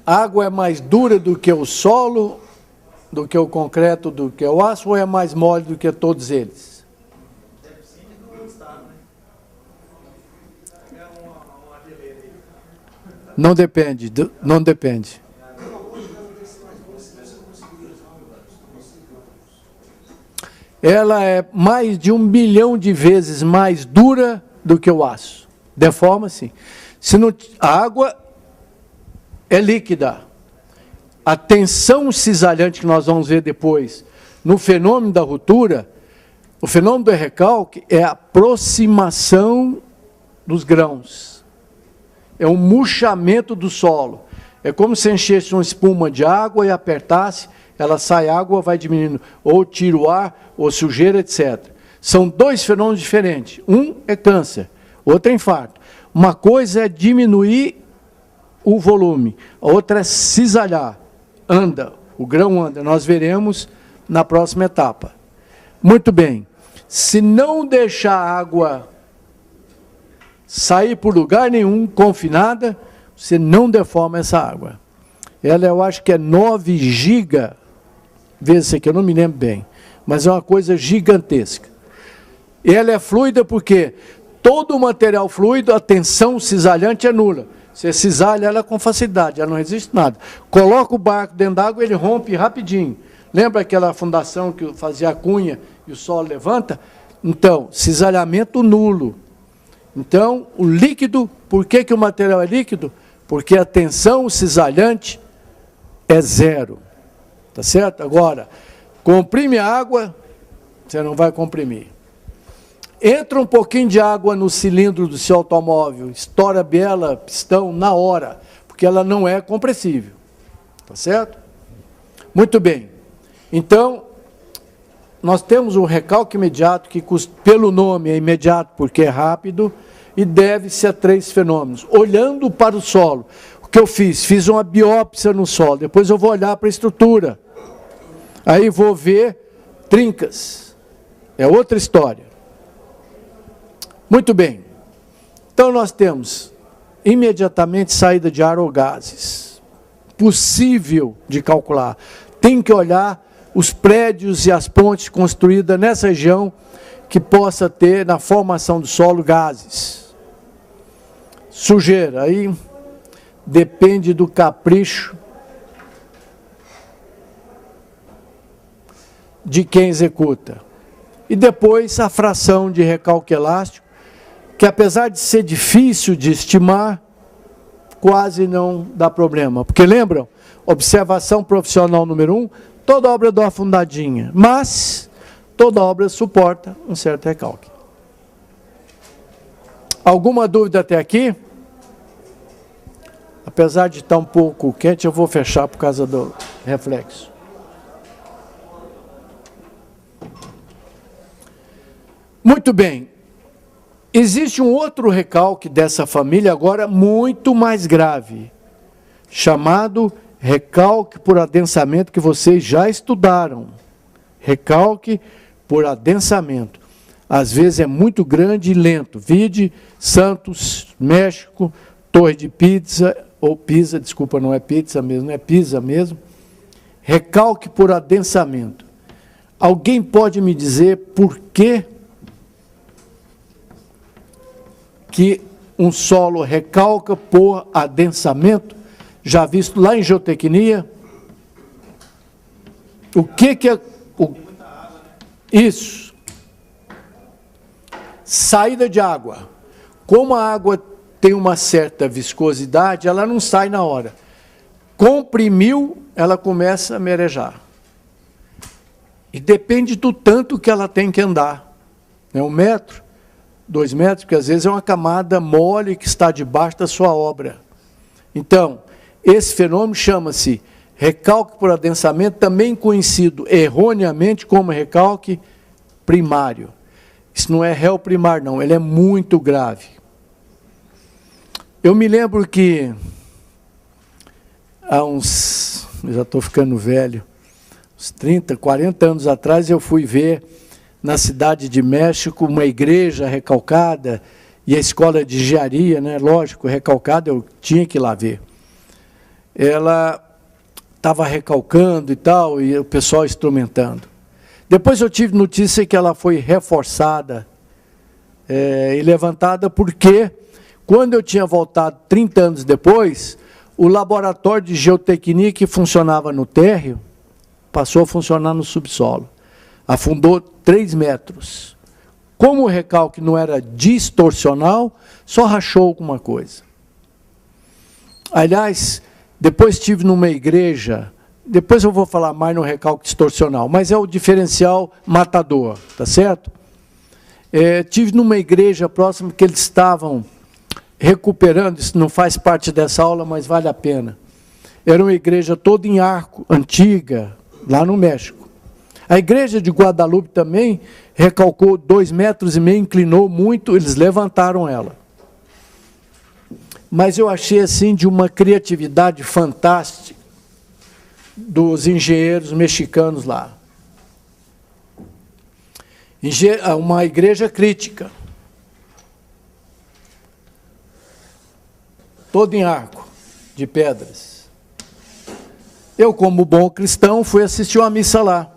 A água é mais dura do que o solo, do que o concreto, do que o aço, ou é mais mole do que todos eles? Depende do estado, né? É uma geleira aí. Não depende, não depende. Ela é mais de 1 bilhão de vezes mais dura do que o aço. Deforma-se. Se não, a água é líquida. A tensão cisalhante que nós vamos ver depois no fenômeno da ruptura, o fenômeno do recalque é a aproximação dos grãos. É um murchamento do solo. É como se enchesse uma espuma de água e apertasse, ela sai água, vai diminuindo, ou tira o ar, ou sujeira, etc. São dois fenômenos diferentes. Um é câncer, outro é infarto. Uma coisa é diminuir o volume, a outra é cisalhar, anda, o grão anda, nós veremos na próxima etapa. Muito bem, se não deixar a água sair por lugar nenhum, confinada, você não deforma essa água. Ela eu acho que é 9 giga, vezes aqui, eu não me lembro bem, mas é uma coisa gigantesca. Ela é fluida porque todo o material fluido, a tensão cisalhante é nula. Você cisalha ela com facilidade, ela não resiste nada. Coloca o barco dentro d'água, ele rompe rapidinho. Lembra aquela fundação que fazia a cunha e o solo levanta? Então, cisalhamento nulo. Então, o líquido, por que o material é líquido? Porque a tensão cisalhante é zero. Tá certo? Agora, comprime a água, você não vai comprimir. Entra um pouquinho de água no cilindro do seu automóvel, estoura a biela, pistão, na hora, porque ela não é compressível. Tá certo? Muito bem. Então, nós temos um recalque imediato, que pelo nome é imediato porque é rápido, e deve-se a 3 fenômenos. Olhando para o solo, o que eu fiz? Fiz uma biópsia no solo, depois eu vou olhar para a estrutura. Aí vou ver trincas. É outra história. Muito bem. Então nós temos imediatamente saída de ar ou gases. Possível de calcular. Tem que olhar os prédios e as pontes construídas nessa região que possa ter na formação do solo gases. Sujeira, aí depende do capricho de quem executa. E depois a fração de recalque elástico, que apesar de ser difícil de estimar, quase não dá problema. Porque lembram? Observação profissional número 1, toda obra dá uma afundadinha, mas toda obra suporta um certo recalque. Alguma dúvida até aqui? Apesar de estar um pouco quente, eu vou fechar por causa do reflexo. Muito bem. Existe um outro recalque dessa família, agora muito mais grave, chamado recalque por adensamento, que vocês já estudaram. Recalque por adensamento. Às vezes é muito grande e lento. Vide Santos, México, Torre de Pisa, ou Pisa, desculpa, não é pizza mesmo, é Pisa mesmo. Recalque por adensamento. Alguém pode me dizer por que um solo recalca por adensamento? Já visto lá em geotecnia? O que é... Isso. Saída de água. Como a água tem uma certa viscosidade, ela não sai na hora. Comprimiu, ela começa a merejar. E depende do tanto que ela tem que andar. É 1 metro, 2 metros, porque às vezes é uma camada mole que está debaixo da sua obra. Então, esse fenômeno chama-se recalque por adensamento, também conhecido erroneamente como recalque primário. Isso não é réu primário, não, ele é muito grave. Eu me lembro que há uns, eu já estou ficando velho, uns 30, 40 anos atrás, eu fui ver na cidade de México uma igreja recalcada e a escola de engenharia, né, lógico, recalcada, eu tinha que ir lá ver. Ela estava recalcando e tal, e o pessoal instrumentando. Depois eu tive notícia que ela foi reforçada e levantada porque, quando eu tinha voltado 30 anos depois, o laboratório de geotecnia que funcionava no térreo passou a funcionar no subsolo. Afundou 3 metros. Como o recalque não era distorcional, só rachou alguma coisa. Aliás, depois estive numa igreja, depois eu vou falar mais no recalque distorcional, mas é o diferencial matador, tá certo? Estive numa igreja próxima que eles estavam recuperando, isso não faz parte dessa aula, mas vale a pena. Era uma igreja toda em arco, antiga, lá no México. A igreja de Guadalupe também recalcou 2,5 metros, inclinou muito, eles levantaram ela. Mas eu achei assim de uma criatividade fantástica dos engenheiros mexicanos lá. Uma igreja crítica. Toda em arco, de pedras. Eu, como bom cristão, fui assistir uma missa lá.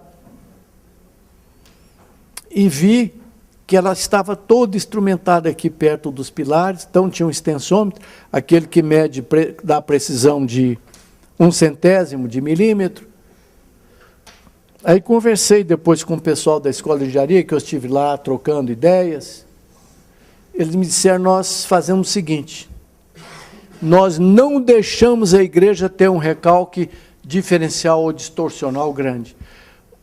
E vi que ela estava toda instrumentada aqui perto dos pilares, então tinha um extensômetro, aquele que mede, dá precisão de 1/100 de milímetro. Aí conversei depois com o pessoal da escola de engenharia, que eu estive lá trocando ideias. Eles me disseram, nós fazemos o seguinte, nós não deixamos a igreja ter um recalque diferencial ou distorcional grande.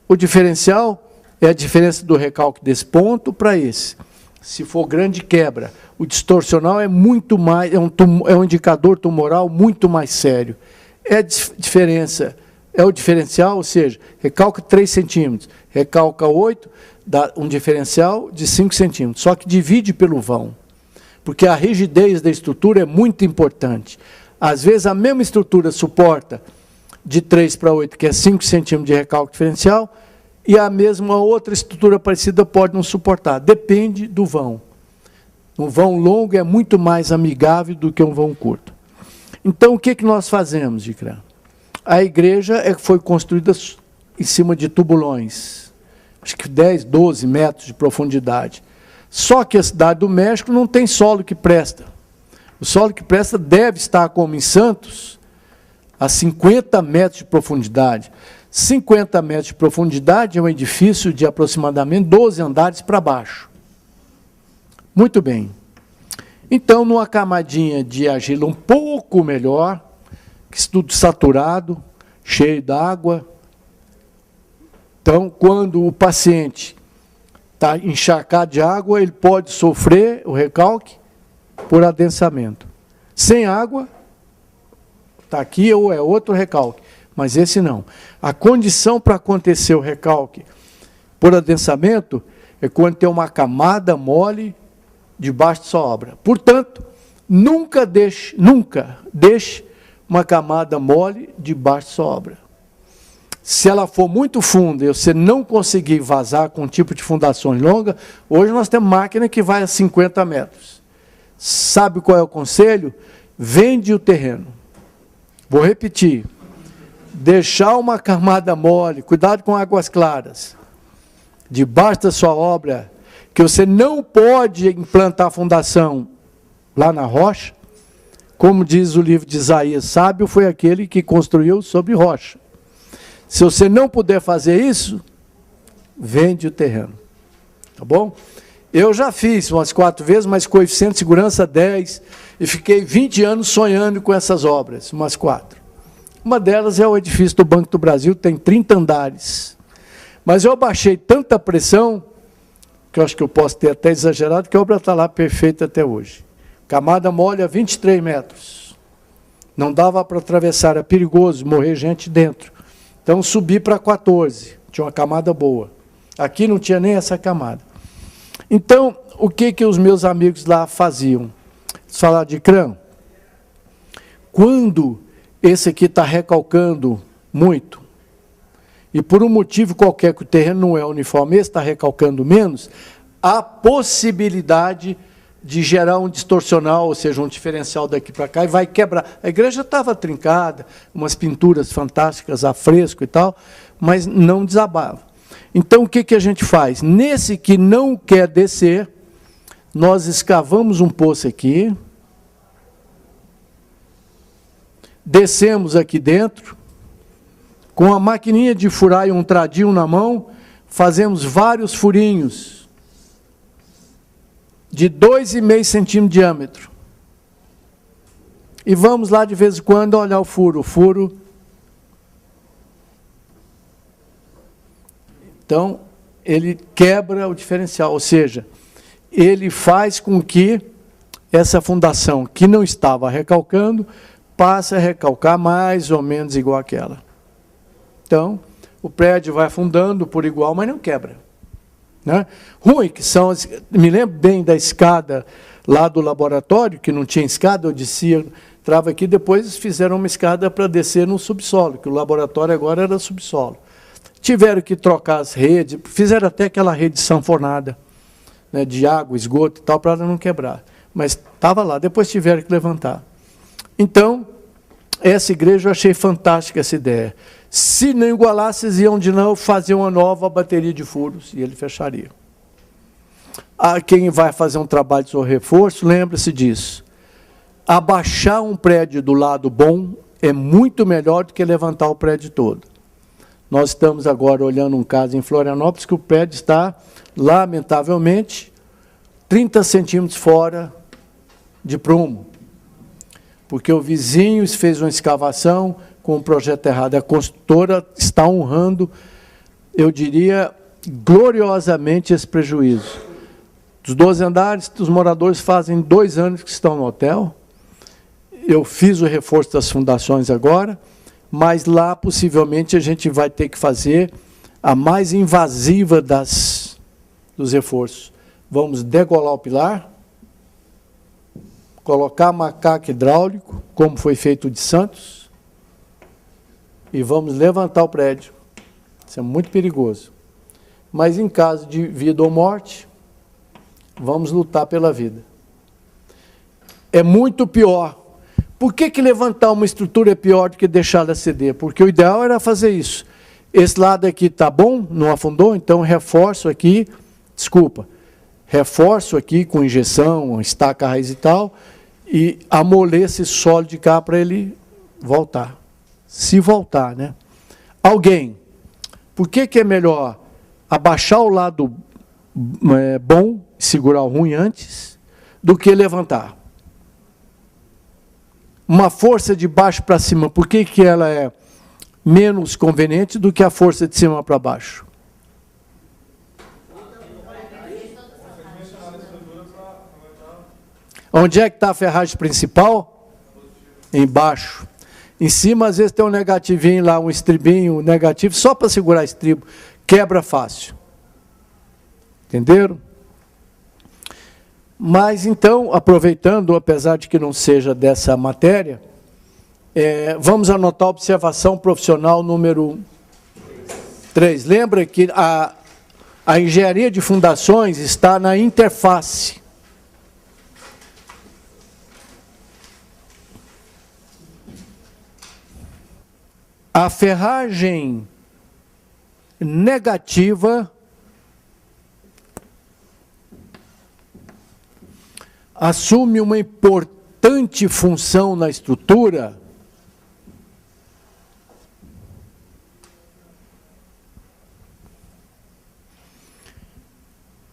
O diferencial é a diferença do recalque desse ponto para esse. Se for grande, quebra. O distorcional é muito mais, é um indicador tumoral muito mais sério. É a diferença, é o diferencial, ou seja, recalca 3 centímetros, recalca 8, dá um diferencial de 5 centímetros, só que divide pelo vão, porque a rigidez da estrutura é muito importante. Às vezes a mesma estrutura suporta de 3 para 8, que é 5 centímetros de recalque diferencial, e a mesma outra estrutura parecida pode não suportar, depende do vão. Um vão longo é muito mais amigável do que um vão curto. Então, o que nós fazemos, Dicrã? A igreja foi construída em cima de tubulões, acho que 10, 12 metros de profundidade. Só que a cidade do México não tem solo que presta. O solo que presta deve estar, como em Santos, a 50 metros de profundidade. 50 metros de profundidade é um edifício de aproximadamente 12 andares para baixo. Muito bem. Então, numa camadinha de argila um pouco melhor, tudo saturado, cheio d'água. Então, quando o paciente está encharcado de água, ele pode sofrer o recalque por adensamento. Sem água, está aqui ou é outro recalque, mas esse não. A condição para acontecer o recalque por adensamento é quando tem uma camada mole debaixo de sua obra. Portanto, nunca deixe uma camada mole debaixo de sua obra. Se ela for muito funda e você não conseguir vazar com um tipo de fundações longas, hoje nós temos máquina que vai a 50 metros. Sabe qual é o conselho? Vende o terreno. Vou repetir. Deixar uma camada mole, cuidado com águas claras, debaixo da sua obra, que você não pode implantar a fundação lá na rocha, como diz o livro de Isaías, sábio foi aquele que construiu sobre rocha. Se você não puder fazer isso, vende o terreno. Tá bom? Eu já fiz umas 4 vezes, mas coeficiente de segurança 10, e fiquei 20 anos sonhando com essas obras, umas 4. Uma delas é o edifício do Banco do Brasil, tem 30 andares. Mas eu baixei tanta pressão, que eu acho que eu posso ter até exagerado, que a obra está lá perfeita até hoje. Camada mole a 23 metros. Não dava para atravessar, era perigoso, morrer gente dentro. Então subi para 14, tinha uma camada boa. Aqui não tinha nem essa camada. Então, o que os meus amigos lá faziam? Eles falaram, Dicrã, quando esse aqui está recalcando muito, e por um motivo qualquer que o terreno não é uniforme, esse está recalcando menos, há possibilidade de gerar um distorcional, ou seja, um diferencial daqui para cá, e vai quebrar. A igreja estava trincada, umas pinturas fantásticas a fresco e tal, mas não desabava. Então, o que a gente faz? Nesse que não quer descer, nós escavamos um poço aqui, descemos aqui dentro, com a maquininha de furar e um tradinho na mão, fazemos vários furinhos, de 2,5 centímetros de diâmetro. E vamos lá de vez em quando olhar o furo. O furo. Então, ele quebra o diferencial, ou seja, ele faz com que essa fundação que não estava recalcando, passe a recalcar mais ou menos igual àquela. Então, o prédio vai afundando por igual, mas não quebra. Né? Ruim, que são, me lembro bem da escada lá do laboratório, que não tinha escada, eu descia, entrava aqui, depois fizeram uma escada para descer no subsolo, que o laboratório agora era subsolo. Tiveram que trocar as redes, fizeram até aquela rede sanfonada, né, de água, esgoto e tal, para ela não quebrar. Mas estava lá, depois tiveram que levantar. Então, essa igreja eu achei fantástica essa ideia. Se não igualasse, eles iam de novo fazer uma nova bateria de furos e ele fecharia. Quem vai fazer um trabalho de reforço, lembre-se disso. Abaixar um prédio do lado bom é muito melhor do que levantar o prédio todo. Nós estamos agora olhando um caso em Florianópolis que o prédio está, lamentavelmente, 30 centímetros fora de prumo. Porque o vizinho fez uma escavação com um projeto errado. A construtora está honrando, eu diria, gloriosamente esse prejuízo. Dos 12 andares, os moradores fazem 2 anos que estão no hotel. Eu fiz o reforço das fundações agora, mas lá possivelmente a gente vai ter que fazer a mais invasiva dos reforços. Vamos degolar o pilar, colocar macaco hidráulico, como foi feito de Santos, e vamos levantar o prédio. Isso é muito perigoso. Mas em caso de vida ou morte, vamos lutar pela vida. É muito pior. Por que levantar uma estrutura é pior do que deixá-la ceder? Porque o ideal era fazer isso. Esse lado aqui está bom, não afundou, então reforço aqui, reforço aqui com injeção, estaca raiz e tal, e amoleço esse solo de cá para ele voltar. Se voltar, né? Alguém, por que é melhor abaixar o lado bom, segurar o ruim antes, do que levantar? Uma força de baixo para cima, por que ela é menos conveniente do que a força de cima para baixo? Onde é que está a ferragem principal? Embaixo. Em cima, às vezes, tem um negativinho lá, um estribinho negativo, só para segurar estribo. Quebra fácil. Entenderam? Mas, então, aproveitando, apesar de que não seja dessa matéria, vamos anotar a observação profissional número 3. Lembra que a engenharia de fundações está na interface. A ferragem negativa assume uma importante função na estrutura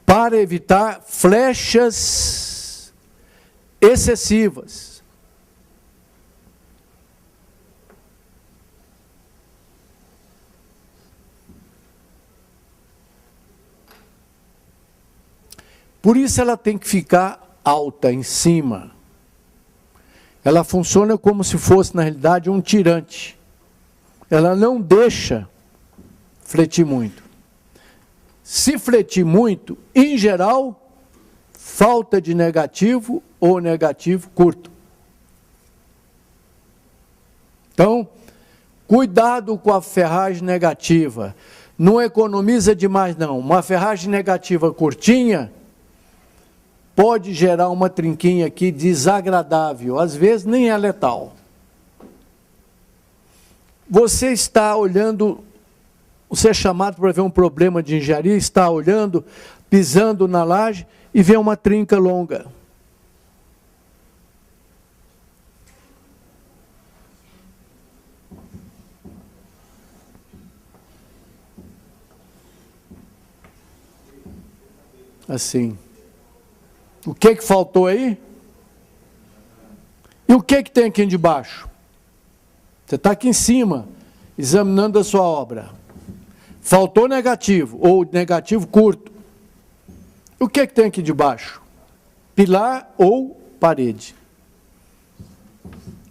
para evitar flechas excessivas. Por isso ela tem que ficar alta em cima. Ela funciona como se fosse, na realidade, um tirante. Ela não deixa fletir muito. Se fletir muito, em geral, falta de negativo ou negativo curto. Então, cuidado com a ferragem negativa. Não economiza demais, não. Uma ferragem negativa curtinha pode gerar uma trinquinha aqui desagradável, às vezes nem é letal. Você está olhando, você é chamado para ver um problema de engenharia, está olhando, pisando na laje e vê uma trinca longa. Assim. O que faltou aí? E o que tem aqui de baixo? Você está aqui em cima, examinando a sua obra. Faltou negativo, ou negativo curto. O que tem aqui de baixo? Pilar ou parede.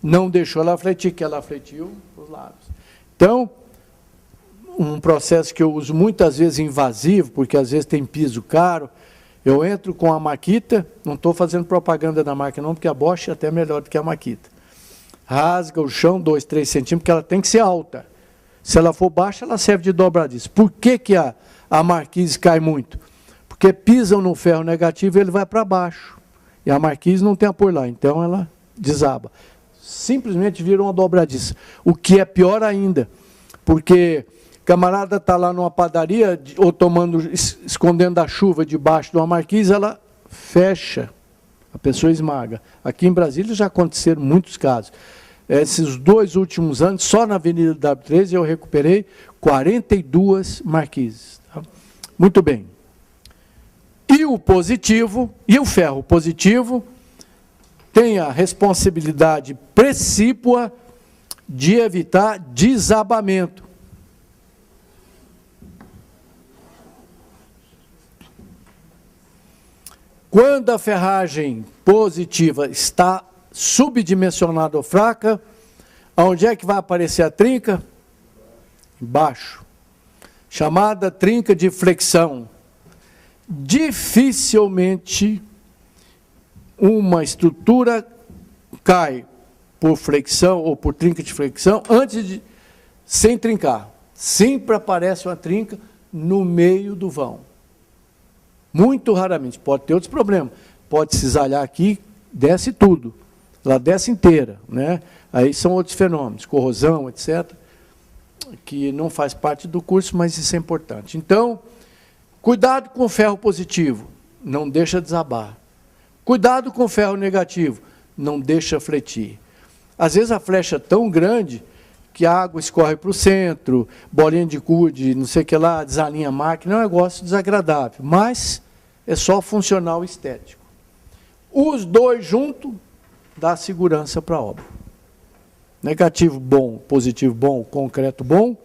Não deixou ela fletir, que ela fletiu os lados. Então, um processo que eu uso muitas vezes invasivo, porque às vezes tem piso caro, eu entro com a Makita, não estou fazendo propaganda da marca não, porque a Bosch é até melhor do que a Makita. Rasga o chão 2, 3 centímetros, porque ela tem que ser alta. Se ela for baixa, ela serve de dobradiça. Por que a marquise cai muito? Porque pisam no ferro negativo e ele vai para baixo. E a marquise não tem apoio lá, então ela desaba. simplesmente vira uma dobradiça. O que é pior ainda, porque camarada está lá numa padaria, ou escondendo a chuva debaixo de uma marquise, ela fecha, a pessoa esmaga. Aqui em Brasília já aconteceram muitos casos. Esses 2 últimos anos, só na Avenida W13, eu recuperei 42 marquises. Tá? Muito bem. E o positivo, e o ferro positivo, tem a responsabilidade precípua de evitar desabamento. Quando a ferragem positiva está subdimensionada ou fraca, onde é que vai aparecer a trinca? Embaixo. Chamada trinca de flexão. Dificilmente uma estrutura cai por flexão ou por trinca de flexão sem trincar. Sempre aparece uma trinca no meio do vão. Muito raramente. Pode ter outros problemas. Pode cisalhar aqui, desce tudo. Ela desce inteira, né? Aí são outros fenômenos, corrosão, etc., que não faz parte do curso, mas isso é importante. Então, cuidado com o ferro positivo, não deixa desabar. Cuidado com o ferro negativo, não deixa fletir. Às vezes a flecha é tão grande que a água escorre para o centro, bolinha de gude, não sei o que lá, desalinha a máquina, é um negócio desagradável, mas é só funcional e estético. Os dois juntos dá segurança para a obra. Negativo bom, positivo bom, concreto bom,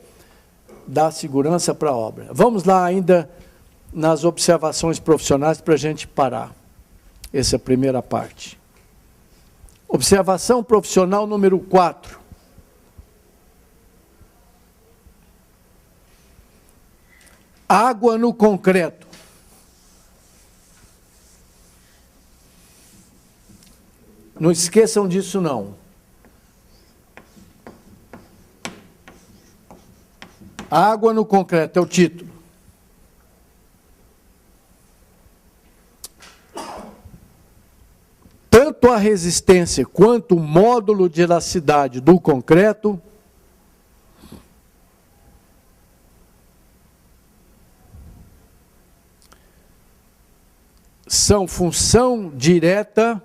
dá segurança para a obra. Vamos lá ainda nas observações profissionais para a gente parar. Essa é a primeira parte. Observação profissional número 4. Água no concreto. Não esqueçam disso, não. Água no concreto é o título. Tanto a resistência quanto o módulo de elasticidade do concreto são função direta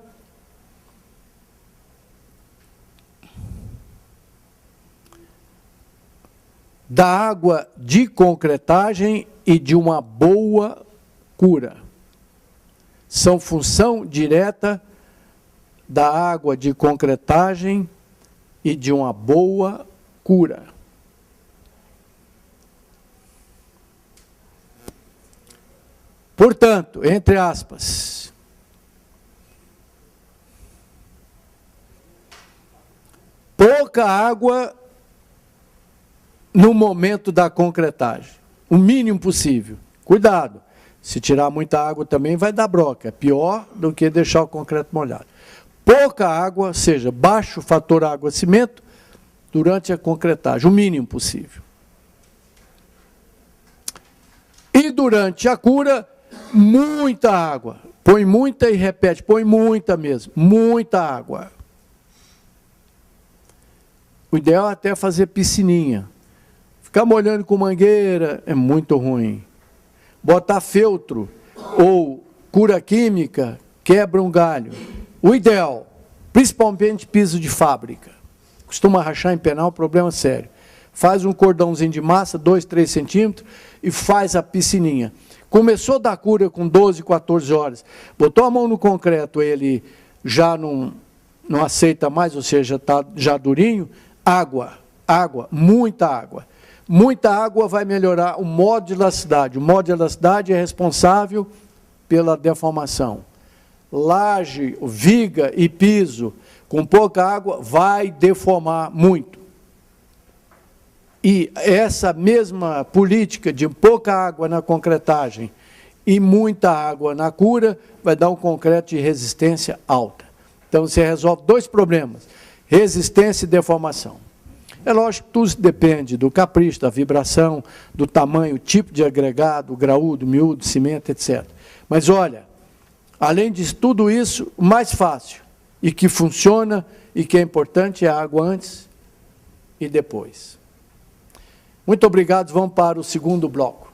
da água de concretagem e de uma boa cura. São função direta da água de concretagem e de uma boa cura. Portanto, entre aspas, pouca água no momento da concretagem, o mínimo possível. Cuidado, se tirar muita água também vai dar broca, é pior do que deixar o concreto molhado. Pouca água, ou seja, baixo fator água-cimento, durante a concretagem, o mínimo possível. E durante a cura, muita água. Põe muita e repete, põe muita mesmo, muita água. O ideal é até fazer piscininha. Ficar molhando com mangueira é muito ruim. Botar feltro ou cura química quebra um galho. O ideal, principalmente piso de fábrica, costuma rachar em penal, problema sério. Faz um cordãozinho de massa, 2, 3 centímetros, e faz a piscininha. Começou da cura com 12, 14 horas, botou a mão no concreto, ele já não aceita mais, ou seja, está já durinho, água, muita água. Muita água vai melhorar o modo de elasticidade. O modo de elasticidade é responsável pela deformação. Laje, viga e piso com pouca água vai deformar muito. E essa mesma política de pouca água na concretagem e muita água na cura vai dar um concreto de resistência alta. Então você resolve 2 problemas, resistência e deformação. É lógico que tudo depende do capricho, da vibração, do tamanho, tipo de agregado, graúdo, miúdo, cimento, etc. Mas olha, além de tudo isso, o mais fácil, e que funciona e que é importante é a água antes e depois. Muito obrigado, vamos para o segundo bloco.